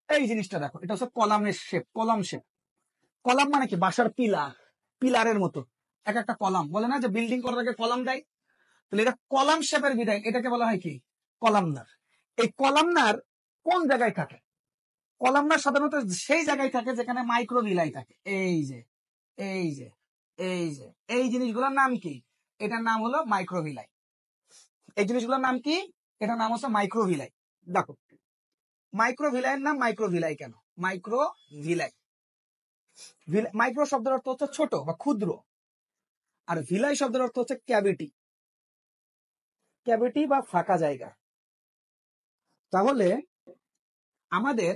এই জিনিসটা দেখো, এটা হচ্ছে কলামের শেপ, কলাম শেপ। কলাম মানে কি? বাসার পিলার, পিলারের মতো এক একটা কলাম। বলে না যে বিল্ডিং করার আগে কলাম দেয়, তাহলে এটা কলাম শেপের বিধায় এটাকে বলা হয় কি? কলামনার। এই কলামনার কোন জায়গায় থাকে? কলামনার সাধারণত সেই জায়গায় থাকে যেখানে মাইক্রোভিলাই থাকে। এই যে এই যে এই যে এই জিনিসগুলোর নাম কি? এটার নাম হলো মাইক্রোভিলাই। এই জিনিসগুলোর নাম কি? এটার নাম হচ্ছে মাইক্রোভিলাই। দেখো, মাইক্রোভিলাইয়ের নাম মাইক্রোভিলাই কেন? মাইক্রোভিলাই, মাইক্রো শব্দের অর্থ হচ্ছে ছোট বা ক্ষুদ্র, আর ভিলাই শব্দের অর্থ হচ্ছে ক্যাভিটি, ক্যাভিটি বা ফাঁকা জায়গা। তাহলে আমাদের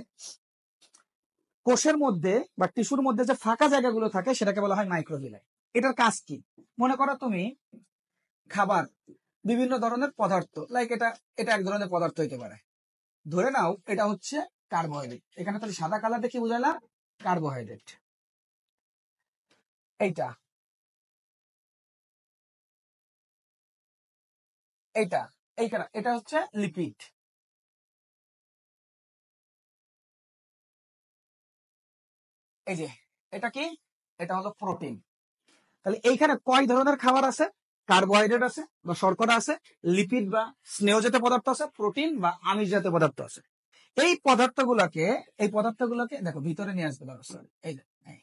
কোষের মধ্যে বা টিস্যুর মধ্যে যে ফাঁকা জায়গাগুলো থাকে সেটাকে বলা হয় মাইক্রোভিলাই। এটার কাজ কি? মনে করো তুমি খাবার, বিভিন্ন ধরনের পদার্থ, লাইক এটা এটা এক ধরনের পদার্থ হইতে পারে, ধরে নাও এটা হচ্ছে কার্বোহাইড্রেট। এখানে তাহলে সাদা কালার দেখে বুঝাইলাম কার্বোহাইড্রেট। এইটা এইটা এইখানে এটা হচ্ছে লিপিড। এই যে এটা কি? এটা হলো প্রোটিন। তাহলে এইখানে কয় ধরনের খাবার আছে? কার্বোহাইড্রেট আছে বা শর্করা আছে, লিপিড বা স্নেহ জাতীয় পদার্থ আছে, প্রোটিন বা আমিষ জাতীয় পদার্থ আছে। এই পদার্থগুলোকে দেখো ভিতরে নিয়ে আসবে। ধরো sorry, এই যে এই,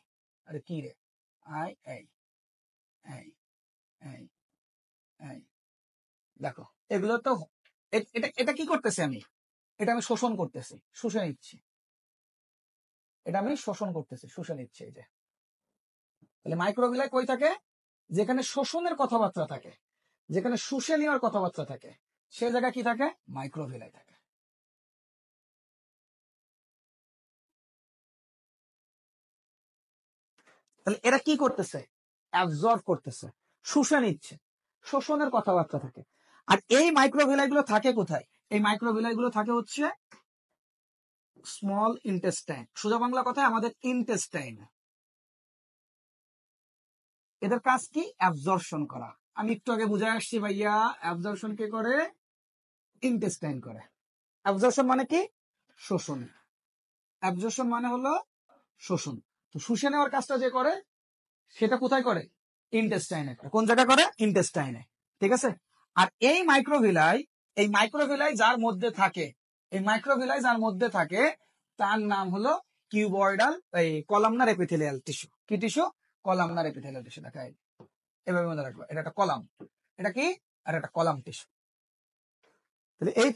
আরে কি রে, আই এই এই এই এই দেখো, এগুলো তো এটা এটা কি করতেছে? এটা আমি শোষণ করতেছি, শুষে নিচ্ছি। এটা আমি শোষণ করতেছি, শুষে নিচ্ছি। এই যে, তাহলে মাইক্রোভিলাই কই থাকে? যেখানে শোষণের কথাবার্তা থাকে, যেখানে শুষে নেওয়ার কথাবার্তা থাকে, সে জায়গায় কি থাকে? মাইক্রোভিলাই থাকে। তাহলে এরা কি করতেছে? অ্যাবজর্ব করতেছে, শুষে নিচ্ছে, শোষণের কথাবার্তা থাকে। আর এই মাইক্রোভিলাই গুলো থাকে কোথায়? এই মাইক্রোভিলাই গুলো থাকে হচ্ছে স্মল ইন্টেস্টাইন, সোজা বাংলা কথায় আমাদের ইন্টেস্টাইন। এদের কাজ কি? অ্যাবজর্পশন করা। আমি একটু আগে বুঝে আসছি ভাইয়া, অ্যাবজর্পশন কে করে? ইন্টেস্টাইন করে। অ্যাবজর্পশন মানে কি? শোষণ। অ্যাবজর্পশন মানে হলো শোষণ। তো শুষে নেওয়ার কাজটা যে করে সেটা কোথায় করে? ইন্টেস্টাইনে করে। কোন জায়গায় করে? ইন্টেস্টাইনে। ঠিক আছে। আর এই মাইক্রোভিলাই যার মধ্যে থাকে, এই মাইক্রোভিলাই যার মধ্যে থাকে তার নাম হলো কিউবয়েডাল, এই কলামনার এপিথেলিয়াল টিস্যু। কি টিস্যু? Columnar epithelial tissue. দেখা এভাবে মনে রাখবো, এটা একটা কলাম, এটা কি? আর একটা কলাম টিস্যু। তাহলে এই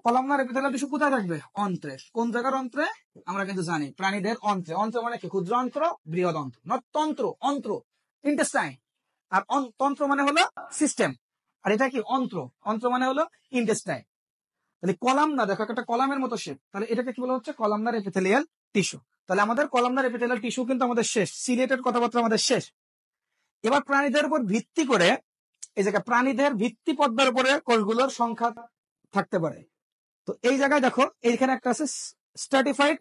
কলামনার এপিথেলিয়াল টিস্যু কোথায় থাকবে? অন্ত্রে। কোন জায়গার অন্ত্রে? আমরা কিন্তু জানি প্রাণীদের অন্ত্রে। অন্ত্র মানে কি? ক্ষুদ্র অন্ত্র, বৃহৎ অন্ত্র, নট তন্ত্র, অন্ত্র, ইন্টেস্টাইন। আর তন্ত্র মানে হলো সিস্টেম, আর এটা কি? অন্ত্র। অন্ত্র মানে হলো ইন্টেস্টাইন। তাহলে কলামনার, দেখো একটা কলামের মতো শেপ, তাহলে এটাকে কি বলা হচ্ছে? Columnar epithelial tissue. তাহলে আমাদের কলামনার এপিথেলিয়াল টিস্যু কিন্তু আমাদের শেষ, সিলেটেড কথাবার্তা আমাদের শেষ। এবার প্রাণীদের উপর ভিত্তি করে, এই জায়গায় প্রাণীদের ভিত্তি পদ্মার উপরে কোষগুলোর সংখ্যা থাকতে পারে। তো এই জায়গায় দেখো, এইখানে একটা আছে স্ট্র্যাটিফাইড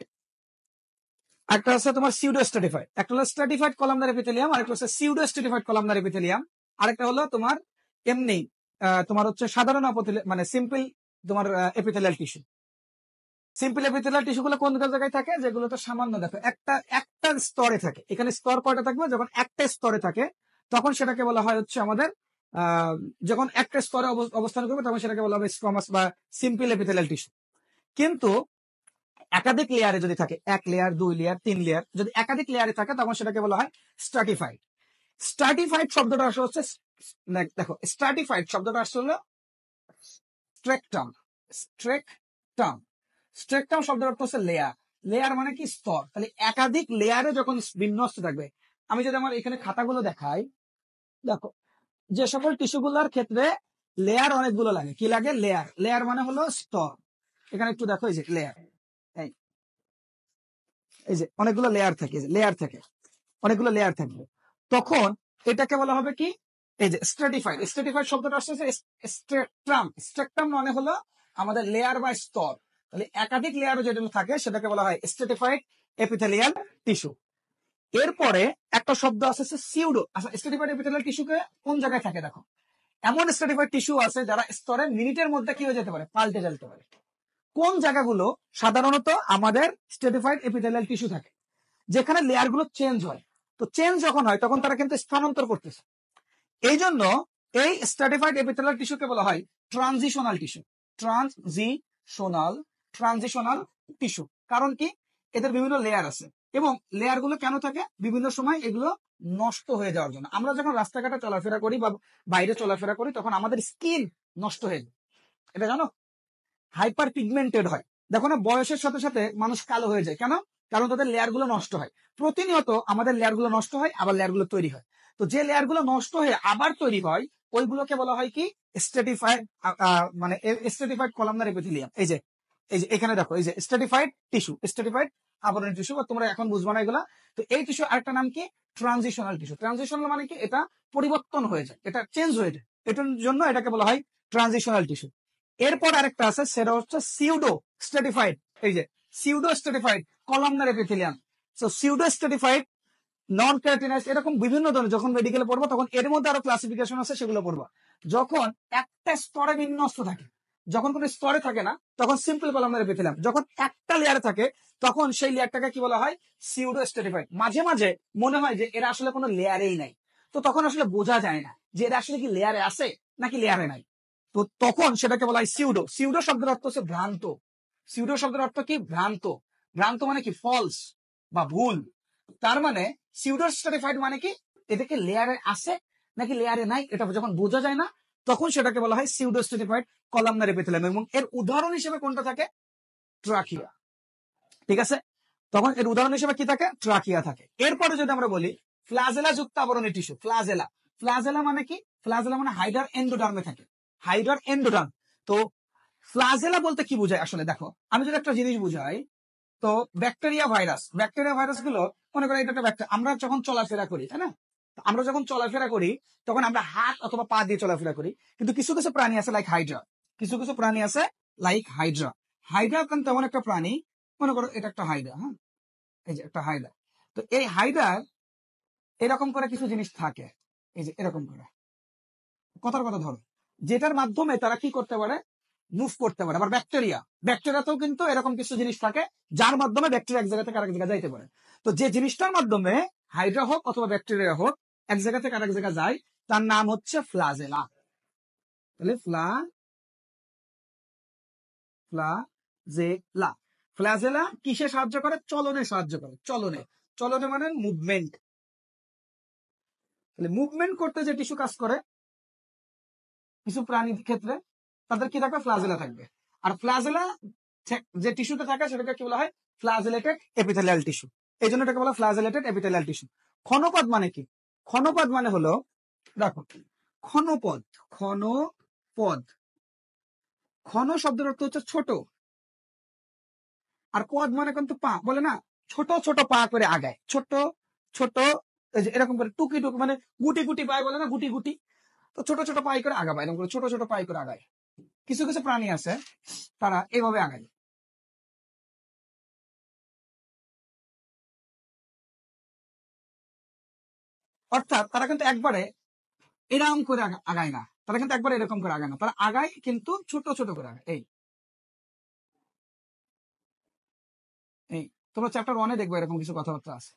একটা হচ্ছে তোমার সিউডো স্ট্রাটিফাইড, একটা হলো স্ট্রাটিফাইড কলামনার এপিথেলিয়াম, আরেকটা হচ্ছে সিউডো স্ট্রাটিফাইড কলামনার এপিথেলিয়াম, আরেকটা হলো তোমার এমনি তোমার হচ্ছে সাধারণ মানে সিম্পল তোমার epithelial tissue. Simple epithelial tissue গুলো কোন জায়গায় থাকে, যেগুলো তো সামান্য দেখো একটা একটা স্তরে থাকে। এখানে স্তর কয়টা থাকবে, যখন একটা স্তরে থাকে তখন সেটাকে বলা হয় হচ্ছে আমাদের যখন একটা স্তরে অবস্থান করবে তখন সেটাকে বলা হবে স্কোয়ামাস বা সিম্পল এপিথেলিয়াল টিস্যু। কিন্তু একাধিক লেয়ারে যদি থাকে, 1 লেয়ার 2 লেয়ার 3 লেয়ার, যদি একাধিক লেয়ারে থাকে তখন সেটাকে বলা হয় স্ট্রাটিফাইড। স্ট্রাটিফাইড শব্দটা আসলে হচ্ছে দেখো স্ট্রাটিফাইড শব্দটা আসলে স্ট্রেকটাম। স্ট্রেকটাম স্ট্রেকটাম শব্দের অর্থ হচ্ছে লেয়ার। লেয়ার মানে কি স্তর। তাহলে একাধিক লেয়ারে যখন বিন্যস্ত থাকবে, আমি যদি আমার এখানে খাতাগুলো দেখাই, দেখো যে সকল টিস্যুগুলোর ক্ষেত্রে লেয়ার অনেকগুলো লাগে। কি লাগে? লেয়ার। লেয়ার মানে হলো স্তর। এখানে একটু দেখো এই যে লেয়ার, এই যে অনেকগুলো লেয়ার থাকে, লেয়ার থাকে, অনেকগুলো লেয়ার থাকবে, তখন এটাকে বলা হবে কি, এই যে স্ট্রাটিফাইড। স্ট্রাটিফাইড শব্দটা আসছে স্ট্রেকটাম। স্ট্রেকটাম মানে হলো আমাদের লেয়ার বা স্তর। তাহলে একাধিক লেয়ারও যেটা থাকে সেটাকে বলা হয় স্ট্রাটিফাইড এপিথেলিয়াল টিস্যু। এরপরে একটা শব্দ আছে সিউডো। আচ্ছা, স্ট্রাটিফাইড এপিথেলিয়াল টিস্যুকে কোন জায়গায় থাকে দেখো, এমন স্ট্রাটিফাইড টিস্যু আছে যারা স্তরে মিনিটের মধ্যে কি হয়ে যেতে পারে, পাল্টে যেতে পারে। কোন জায়গাগুলো? সাধারণত আমাদের স্ট্রাটিফাইড এপিথেলিয়াল টিস্যু থাকে যেখানে লেয়ার গুলো চেঞ্জ হয়। তো চেঞ্জ যখন হয় তখন তারা কিন্তু স্থানান্তর করতেছে। এই জন্য এই স্ট্রাটিফাইড এপিথেলিয়াল টিস্যুকে বলা হয় ট্রানজিশনাল টিস্যু। Transitional tissue. কারণ কি? এদের বিভিন্ন লেয়ার আছে, এবং লেয়ার গুলো কেন থাকে? বিভিন্ন সময় এগুলো নষ্ট হয়ে যাওয়ার জন্য। আমরা যখন রাস্তাঘাটে চলাফেরা করি বা বাইরে চলাফেরা করি তখন আমাদের স্কিন নষ্ট হয়ে যায়, এটা জানো? হাইপার পিগমেন্টেড হয়। দেখো না, বয়সের সাথে সাথে মানুষ কালো হয়ে যায়। কেন? কারণ তাদের লেয়ার গুলো নষ্ট হয়। প্রতিনিয়ত আমাদের লেয়ার গুলো নষ্ট হয়, আবার লেয়ার গুলো তৈরি হয়। তো যে লেয়ার গুলো নষ্ট হয়ে আবার তৈরি হয় ওইগুলোকে বলা হয় কি, স্ট্রাটিফাইড মানে স্ট্রাটিফাইড কলামনার এপিথেলিয়াম। এই যে এখানে দেখো, এই যে স্ট্রাটিফাইড টিস্যু, স্ট্রাটিফাইড আবরণী টিস্যু, তোমরা এখন বুঝবা না এগুলা। তো এই টিস্যু আরেকটা নাম কি, ট্রানজিশনাল টিস্যু। ট্রানজিশনাল মানে কি, এটা পরিবর্তন হয়ে যায়, এটা চেঞ্জ হয়ে যায়, এটার জন্য এটাকে বলা হয় ট্রানজিশনাল টিস্যু। এরপর আরেকটা আছে, সেটা হচ্ছে সিউডো স্ট্রাটিফাইড। এই যে pseudo stratified columnar epithelium. So pseudo stratified, non keratinized, এরকম বিভিন্ন ধরনের, যখন মেডিকেলে পড়বো তখন এর মধ্যে আরো ক্লাসিফিকেশন আছে, সেগুলো পড়বা। যখন একটা স্তরে বিন্যস্ত থাকে, যখন কোনো স্তরে থাকে না তখন সিম্পল কলামনার এপিথেলিয়াম। যখন একটা লেয়ারে থাকে তখন সেই লেয়ারটাকে কি বলা হয়, সিউডো স্ট্রাটিফাইড। মাঝে মাঝে মনে হয় যে এরা আসলে কোনো লেয়ারেই নাই, তো তখন আসলে বোঝা যায় না যে এরা আসলে কি লেয়ারে আছে নাকি লেয়ারে নাই। তো তখন সেটাকে বলা হয় সিউডো। সিউডো শব্দের অর্থ হচ্ছে ভ্রান্ত। সিউডো শব্দের অর্থ কি, ভ্রান্ত। ভ্রান্ত মানে কি, ফলস বা ভুল। তার মানে সিউডো স্ট্রাটিফাইড মানে কি, এটাকে লেয়ারে আছে নাকি লেয়ারে নাই এটা যখন বোঝা যায় না তখন সেটাকে বলা হয় সিউডো স্ট্রাটিফাইড কলামনার এপিথেলিয়াম। এবং এর উদাহরণ হিসেবে কোনটা থাকে, ট্রাকিয়া। ঠিক আছে, তখন এর উদাহরণ হিসেবে কি থাকে, ট্রাকিয়া থাকে। এরপরে যদি আমরা বলি ফ্লাজেলা যুক্ত আবরণী টিস্যু, ফ্লাজেলা। ফ্লাজেলা মানে কি, ফ্লাজেলা মানে হাইডার এন্ডোডার্মে থাকে, হাইডার এন্ডোডার্ম। তো ফ্লাজেলা বলতে কি বোঝায় আসলে দেখো, আমি যদি একটা জিনিস বুঝাই, তো ব্যাকটেরিয়া ভাইরাস গুলো, মনে করো এটা একটা ব্যাকটেরিয়া। আমরা যখন চলাফেরা করি, তাই না, আমরা যখন চলাফেরা করি তখন আমরা হাত অথবা পা দিয়ে চলাফেরা করি। কিন্তু কিছু কিছু প্রাণী আছে লাইক হাইড্রা, কিছু কিছু প্রাণী আছে লাইক হাইড্রা। হাইড্রা কিন্তু তেমন একটা প্রাণী, মনে করো এটা একটা হাইড্রা, হ্যাঁ, এই যে একটা হাইড্রা। তো এই হাইড্রার এরকম করে কিছু জিনিস থাকে, এই যে এরকম করে, কথার কথা ধরো, যেটার মাধ্যমে তারা কি করতে পারে, মুভ করতে পারে। আবার ব্যাকটেরিয়াতেও কিন্তু এরকম কিছু জিনিস থাকে যার মাধ্যমে ব্যাকটেরিয়া এক জায়গা থেকে আরেক জায়গায় যাইতে পারে। তো যে জিনিসটার মাধ্যমে হাইড্রা হোক অথবা ব্যাকটেরিয়া হোক এক জায়গা থেকে আরেক জায়গায় যায় তার নাম হচ্ছে ফ্লাজেলা। তাহলে ফ্লাজেলা। ফ্লাজেলা কিসে সাহায্য করে, চলনে সাহায্য করে। চলনে মানে মুভমেন্ট। তাহলে মুভমেন্ট করতে যে টিস্যু কাজ করে কিছু প্রাণীর ক্ষেত্রে, তাদের কি থাকবে, ফ্লাজেলা থাকবে। আর ফ্লাজেলা যে টিস্যুতে থাকে সেটাকে কি বলা হয়, ফ্লাজেলেটেড এপিথেলিয়াল টিস্যু। এই জন্য এটাকে বলা ফ্লাজেলেটেড এপিথেলিয়াল টিস্যু। ক্ষণপদ মানে কি, ক্ষণপদ মানে হলো, দেখো, ক্ষণপদ, ক্ষণপদ, ক্ষণ শব্দের অর্থ হচ্ছে ছোট, আর পদ মানে কিন্তু পা, বলে না, ছোট ছোট পা করে আগায়, ছোট ছোট, এরকম করে টুকি টুকি, মানে গুটি গুটি পায়, বলে না, গুটি গুটি। তো ছোট ছোট পাই করে আগায়, এরকম করে ছোট ছোট পাই করে আগায়। কিছু কিছু প্রাণী আছে তারা এইভাবে আগায়। অর্থাৎ তারা কিন্তু একবারে এরকম করে আগায় না, তারা কিন্তু একবারে এরকম করে আগায় না, তারা আগায় কিন্তু ছোট ছোট করে আগায়। এই এই তোমরা চ্যাপ্টার 1-এ দেখবে এরকম কিছু কথাবার্তা আছে।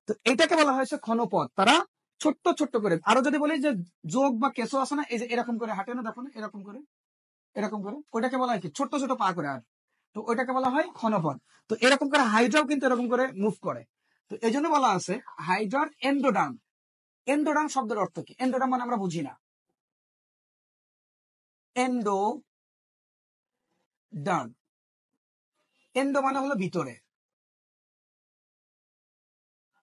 তো এটাকে বলা হয়েছে ক্ষণপথ, তারা ছোট্ট ছোট্ট করে। আরো যদি বলি যে যোগ বা কেঁচো আছে না, এই যে এরকম করে হাঁটে না, দেখো না এরকম করে এরকম করে, ওইটাকে বলা হয় কি ছোট্ট ছোট পা করে আর, তো ওইটাকে বলা হয় ক্ষণপথ। তো এরকম করে হাইড্রাও কিন্তু এরকম করে মুভ করে। তো এই জন্য বলা আছে হাইড্রার এন্ডোডার্ম। এন্ডোডার্ম শব্দের অর্থ কি? এন্ডোডার্ম মানে আমরা বুঝি না, এন্ডোডার্ম, এন্ডো মানে হলো ভিতরে,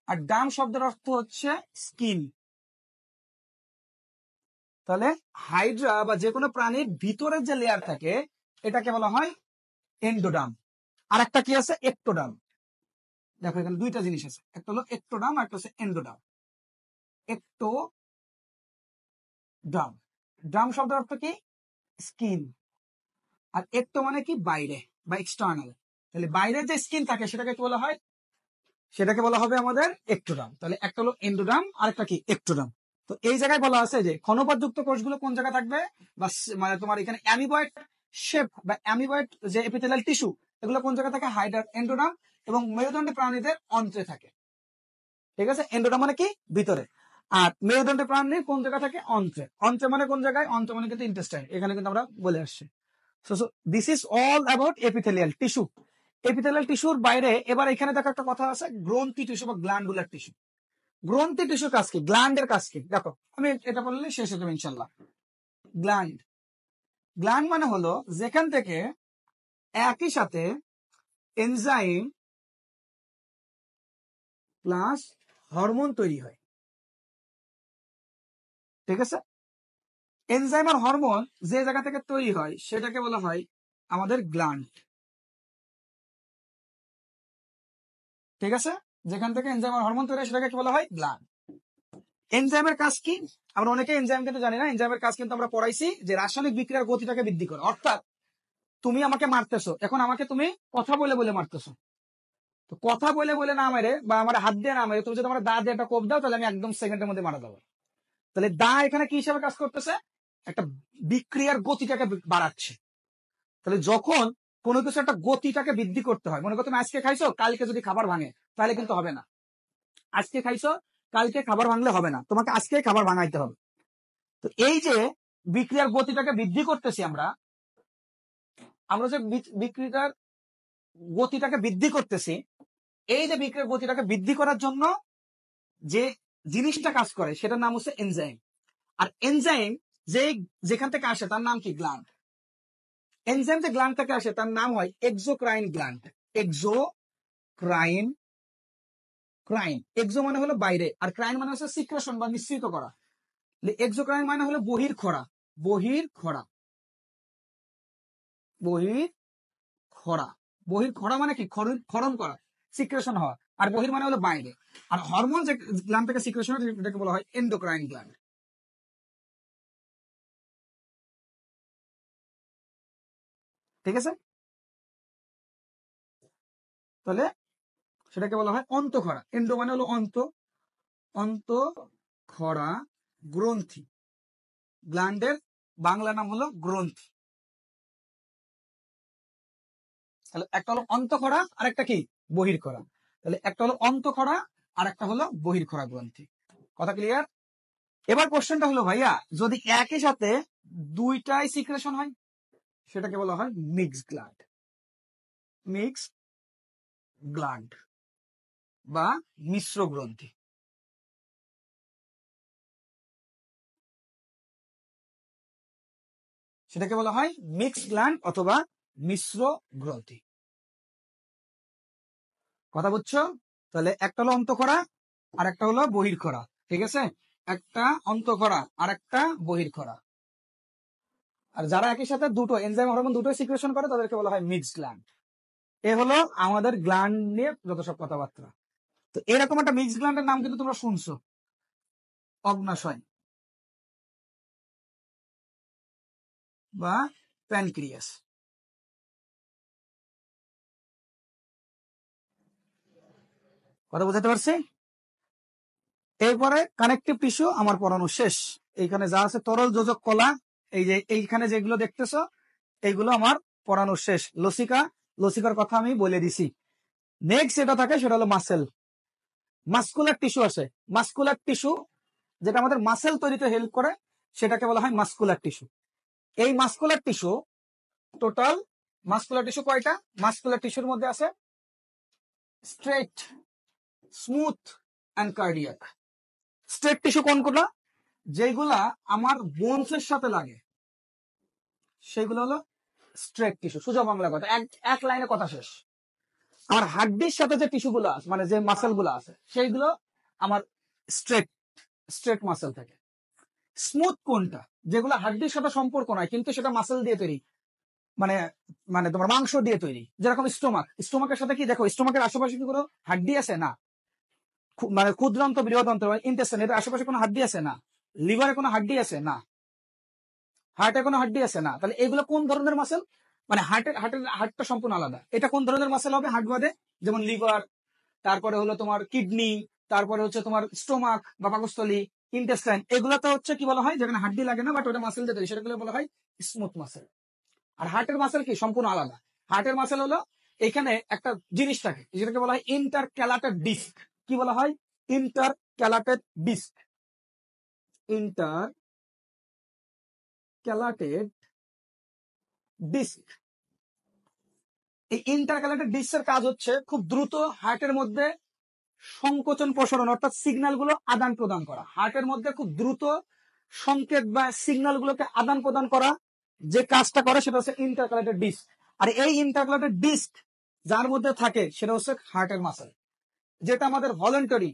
আর ডার্ম শব্দের অর্থ হচ্ছে স্কিন। তাহলে হাইড্রা বা যে কোনো প্রাণীর ভিতরের যে লেয়ার থাকে এটাকে বলা হয় এন্ডোডার্ম। আর একটা কি আছে? একটোডার্ম। দেখো এখানে দুইটা জিনিস আছে, একটা হলো একটোডার্ম আর একটা হচ্ছে এন্ডোডার্ম। একটোডার্ম, ডার্ম শব্দের অর্থ কি? স্কিন। আর একটো মানে কি? বাইরে বা এক্সটার্নাল। তাহলে বাইরে যে স্কিন থাকে সেটাকে কি বলা হয়? সেটাকে বলা হবে আমাদের একটোডার্ম। তাহলে একটা হলো এন্ডোডার্ম আর একটা কি? একটোডার্ম। তো এই জায়গায় বলা আছে যে ক্ষণপথযুক্ত কোষগুলো কোন জায়গায় থাকবে, বা মানে তোমার এখানে অ্যামিবয়েড শেপ বা অ্যামিবয়েড যে এপিথেলিয়াল টিস্যু এগুলো কোন জায়গায় থাকে? হাইডার এন্ডোডার্ম এবং মেরুদণ্ডী প্রাণীদের অন্ত্রে থাকে। ঠিক আছে, এন্ডোডার্ম মানে কি? ভিতরে। আর মেরুদণ্ডী প্রাণীর কোন জায়গায় থাকে? অন্ত্রে। অন্ত্রে মানে কোন জায়গায়? অন্ত্র মানে কিন্তু ইন্টেস্টাইন, এখানে কিন্তু আমরা বলে আসছি। So this is all about epithelial tissue. Epithelial টিস্যুর বাইরে এবার এখানে দেখো একটা কথা আছে, গ্রন্থি টিস্যু বা গ্ল্যান্ডুলার টিস্যু। গ্রন্থি টিস্যুর কাজ কি? গ্ল্যান্ডের কাজ কি? দেখো আমি এটা বললে শেষ হয়ে যাবে ইনশাল্লাহ। গ্ল্যান্ড, গ্ল্যান্ড মানে হলো যেখান থেকে একই সাথে এনজাইম প্লাস হরমোন তৈরি হয়। ঠিক আছে, এনজাইম আর হরমোন যে জায়গা থেকে তৈরি হয় সেটাকে বলা হয় আমাদের গ্ল্যান্ড। ঠিক আছে, যেখান থেকে এনজাইম আর হরমোন তৈরি হয় সেটাকে বলা হয় গ্ল্যান্ড। এনজাইমের কাজ কি? আমরা অনেকে এনজাইম কিন্তু জানি না। এনজাইমের কাজ কিন্তু আমরা পড়াইছি যে রাসায়নিক বিক্রিয়ার গতিটাকে বৃদ্ধি করে। অর্থাৎ তুমি আমাকে মারতেছো, এখন আমাকে তুমি কথা বলে বলে মারতেছো। তো কথা বলে বলে না মেরে বা আমার হাত দিয়ে না মেরে তুমি যদি আমার দা দিয়ে একটা কোপ দাও তাহলে আমি একদম সেকেন্ডের মধ্যে মারা দেবো। তাহলে দা এখানে কি হিসাবে কাজ করতেছে? একটা বিক্রিয়ার গতিটাকে বাড়াচ্ছে। তাহলে যখন কোনো কিছু একটা গতিটাকে বৃদ্ধি করতে হয়, মনে করো তুমি আজকে খাইছো কালকে যদি খাবার ভাঙে তাহলে কিন্তু হবে না। আজকে খাইছো কালকে খাবার ভাঙলে হবে না, তোমাকে আজকে খাবার ভাঙাইতে হবে। তো এই যে বিক্রিয়ার গতিটাকে বৃদ্ধি করতেছি আমরা, আমরা যে বিক্রিয়ার গতিটাকে বৃদ্ধি করতেছি, এই যে বিক্রিয়ার গতিটাকে বৃদ্ধি করার জন্য যে জিনিসটা কাজ করে সেটার নাম হচ্ছে এনজাইম। আর এনজাইম যে যেখান থেকে আসে তার নাম কি? গ্ল্যান্ড। এনজাইম যে গ্ল্যান্ড থেকে আসে তার নাম হয় এক্সোক্রাইন গ্ল্যান্ড। এক্সোক্রাইন, ক্রাইন, এক্সো মানে হলো বাইরে আর ক্রাইন মানে হচ্ছে সিক্রেশন বা নিঃসৃত করা। এক্সোক্রাইন মানে হলো বহির খরা, বহির খরা, বহির খরা। বহির খরা মানে কি? ক্ষরণ করা, সিক্রেশন হওয়া। আর বহির মানে হলো বাইরে। আর হরমোন যে গ্ল্যান্ড থেকে সিক্রেশন হয় এটাকে বলা হয় এন্ডোক্রাইন গ্ল্যান্ড। ঠিক আছে, তাহলে সেটাকে বলা হয় অন্তঃক্ষরা। এন্ডো মানে হলো অন্ত, অন্তঃক্ষরা গ্রন্থি। গ্ল্যান্ডের বাংলা নাম হলো গ্রন্থি। তাহলে একটা হলো অন্তঃক্ষরা আর একটা কি? বহির্ক্ষরা। তাহলে একটা হলো অন্তঃক্ষরা আর একটা হলো বহির্ক্ষরা গ্রন্থি। কথা ক্লিয়ার? এবার কোশ্চেনটা হলো ভাইয়া, যদি একই সাথে দুইটাই সিক্রেশন হয় সেটাকে বলা হয় মিক্স গ্ল্যান্ড। মিক্স গ্ল্যান্ড বা মিশ্র গ্রন্থি। সেটাকে বলা হয় মিক্স গ্ল্যান্ড অথবা মিশ্র গ্রন্থি। কথা বুঝছো? তাহলে একটা হলো অন্তঃক্ষরা আর একটা হলো বহির্ক্ষরা। ঠিক আছে, একটা অন্তঃক্ষরা আর একটা বহির্ক্ষরা। আর যারা একই সাথে দুটো এনজাইম হরমোন দুটোই সিক্রেশন করে তাদেরকে বলা হয় মিক্সড গ্ল্যান্ড। এ হলো আমাদের গ্ল্যান্ড নিয়ে যত সব কথাবার্তা। তো এরকম একটা মিক্সড গ্ল্যান্ডের নাম কিন্তু তোমরা শুনছো, অগ্নাশয় বা প্যানক্রিয়াস। কথা বোঝাতে পারছি? এরপরে কানেকটিভ টিস্যু আমার পড়ানো শেষ। এইখানে যা আছে তরল যোজক কলা, এই যে এইখানে যেগুলো দেখতেছো এইগুলো আমার পড়ানো শেষ। লসিকার কথা আমি বলে দিছি। নেক্সট যেটা থাকে সেটা হলো মাসেল। মাস্কুলার টিস্যু আছে। মাস্কুলার টিস্যু যেটা আমাদের মাসেল তৈরিতে হেল্প করে সেটাকে বলা হয় মাস্কুলার টিস্যু। এই muscular tissue total muscular tissue কয়টা? মাস্কুলার টিস্যুর মধ্যে আছে straight, smooth and cardiac. Straight tissue কোনগুলো? যেগুলা আমার বোনসের সাথে লাগে সেগুলো হলো স্ট্রেট টিস্যু। সোজা বাংলা কথা, এক লাইনে কথা শেষ। আমার হাড্ডির সাথে যে টিস্যু গুলো আছে মানে যে মাসেল গুলো আছে সেইগুলো আমার স্ট্রেট স্ট্রেট মাসেল থাকে। স্মুথ কোনটা? যেগুলো হাড্ডির সাথে সম্পর্ক নয় কিন্তু সেটা মাসেল দিয়ে তৈরি, মানে মানে তোমার মাংস দিয়ে তৈরি। যেরকম স্টোমাকের সাথে কি দেখো, স্টোমাকের আশেপাশে কি কোনো হাড্ডি আছে? না। মানে ক্ষুদ্রান্ত বৃহদন্ত্র ইন্টেস্টাইন, এর আশেপাশে কোনো হাড্ডি আছে? না। লিভারে কোনো হাড্ডি আছে? না। হার্টে কোনো হাড্ডি আছে? না। তাহলে এগুলো কোন ধরনের মাসেল? মানে হার্টটা সম্পূর্ণ আলাদা। এটা কোন ধরনের মাসেল হবে হার্ট বাদে? যেমন লিভার, তারপরে হলো তোমার কিডনি, তারপরে হচ্ছে তোমার স্টোমাক বা পাকস্থলী, ইন্টেস্টাইন, এগুলো তো হচ্ছে কি বলা হয় যেখানে হাড্ডি লাগে না বাট ওটা মাসেল দিয়ে তৈরি, সেটাগুলো বলা হয় স্মুথ মাসেল। আর হার্টের মাসেল কি সম্পূর্ণ আলাদা। হার্টের মাসেল হলো এখানে একটা জিনিস থাকে যেটাকে বলা হয় ইন্টারক্যালাটেড ডিস্ক। কি বলা হয়? Intercalated disk. Intercalated disk. এই ইন্টারক্যালাটেড ডিস্কের কাজ হচ্ছে খুব দ্রুত হার্টের মধ্যে সংকোচন প্রসারণ অর্থাৎ সিগন্যাল গুলো আদান প্রদান করা। হার্টের মধ্যে খুব দ্রুত সংকেত বা সিগন্যাল গুলোকে আদান প্রদান করা যে কাজটা করে সেটা হচ্ছে ইন্টারক্যালাটেড ডিস্ক। আর এই ইন্টারক্যালাটেড ডিস্ক যার মধ্যে থাকে সেটা হচ্ছে হার্টের মাসেল, যেটা আমাদের ভলেন্টারি।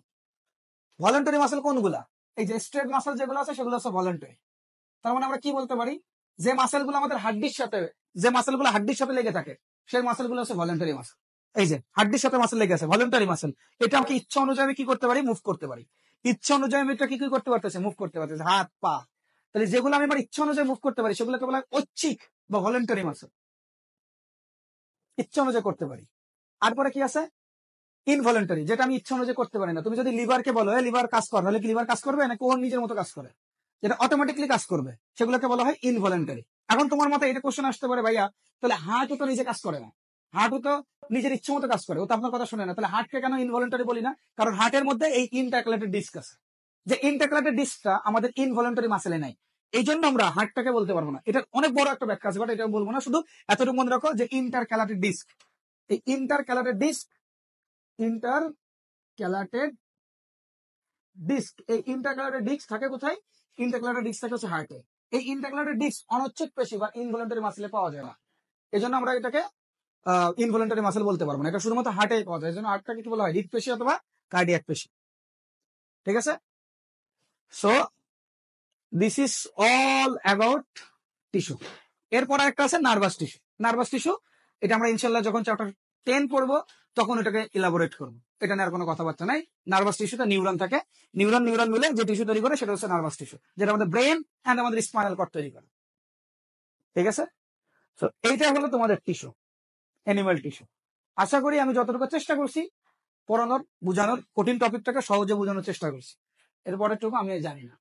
ভলেন্টারি মাসেল কোনগুলা? এই যে স্ট্রেট মাসেল যেগুলো আছে সেগুলো হচ্ছে ভলেন্টারি। তার মানে আমরা কি বলতে পারি, যে মাসেলগুলো আমাদের হাড্ডির সাথে, যে মাসেলগুলো হাড্ডির সাথে লেগে থাকে সেই মাসেলগুলো হচ্ছে ভলেন্টারি মাসেল। এই যে হাড্ডির সাথে মাসেল লেগে আছে, ভলেন্টারি মাসেল। এটা আমাকে ইচ্ছা অনুযায়ী আমি কি করতে পারি? মুভ করতে পারি। ইচ্ছা অনুযায়ী আমি এটা কি কি করতে পারতেছি? মুভ করতে পারতেছি, হাত পা। তাহলে যেগুলো আমি আমার ইচ্ছা অনুযায়ী মুভ করতে পারি সেগুলোকে বলা হয় ঐচ্ছিক বা ভলেন্টারি মাসেল, ইচ্ছা অনুযায়ী করতে পারি। তারপরে কি আছে? ইনভলেন্টারি, যেটা আমি ইচ্ছা অনুযায়ী করতে পারি না। তুমি যদি লিভারকে বলো লিভার কাজ কর, তাহলে কি লিভার কাজ করবে নাকি ওর নিজের মতো কাজ করে? যেটা অটোমেটিকলি কাজ করবে সেগুলোকে বলা হয় ইনভলেন্টারি। এখন তোমার মাথায় এটা কোশ্চেন আসতে পারে, ভাইয়া তাহলে হার্টও তো নিজে কাজ করে না, হার্টও তো নিজের ইচ্ছা মতো কাজ করে, ও তো আপনার কথা শুনে না, তাহলে হার্টকে কেন ইনভলেন্টারি বলি না? কারণ হার্টের মধ্যে এই ইন্টারক্যালাটেড ডিস্ক আছে, যে ইন্টারক্যালাটেড ডিস্কটা আমাদের ইনভলেন্টারি মাসেলে নাই। এই জন্য আমরা হার্টটাকে বলতে পারবো না। এটা অনেক বড় একটা ব্যাখ্যা আছে বাট এটা বলবো না, শুধু এতটুকু মনে রাখো যে ইন্টারক্যালাটেড ডিস্ক। এই ইন্টারক্যালাটেড ডিস্ক, ইন্টারক্যালাটেড ডিস্ক, এই ইন্টারক্যালাটেড ডিস্ক থাকে কোথায়? ইন্টারক্যালাটেড ডিস্ক থাকে হচ্ছে হার্টে। এই ইন্টারক্যালাটেড ডিস্ক অনচ্ছেদ পেশি বা ইনভলেন্টারি মাসেলে পাওয়া যায় না। এই জন্য আমরা এটাকে ইনভলেন্টারি মাসেল বলতে পারবো না, এটা শুধুমাত্র হার্টে পাওয়া যায়। এই জন্য হার্টটাকে কি বলা হয়? হৃদপেশি অথবা কার্ডিয়াক পেশি। ঠিক আছে? So this is all about tissue. এরপর একটা আছে নার্ভাস টিস্যু। নার্ভাস টিস্যু এটা আমরা ইনশাল্লাহ যখন চ্যাপ্টার 10 পড়বো তখন এটাকে ইলাবোরেট করবো, এটা নিয়ে আর কোনো কথাবার্তা নাই। নার্ভাস টিস্যুতে নিউরন থাকে, নিউরন মিলে যে টিস্যু তৈরি করে সেটা হচ্ছে নার্ভাস টিস্যু, যেটা আমাদের ব্রেন এন্ড আমাদের স্পাইনাল কর্ড তৈরি করে। ঠিক আছে? তো এইটা হলো তোমাদের টিস্যু, অ্যানিমাল টিস্যু। আশা করি আমি যতটুকু চেষ্টা করছি পড়ানোর, বুঝানোর, কঠিন টপিকটাকে সহজে বোঝানোর চেষ্টা করছি। এরপরেরটুকু আমি জানি না।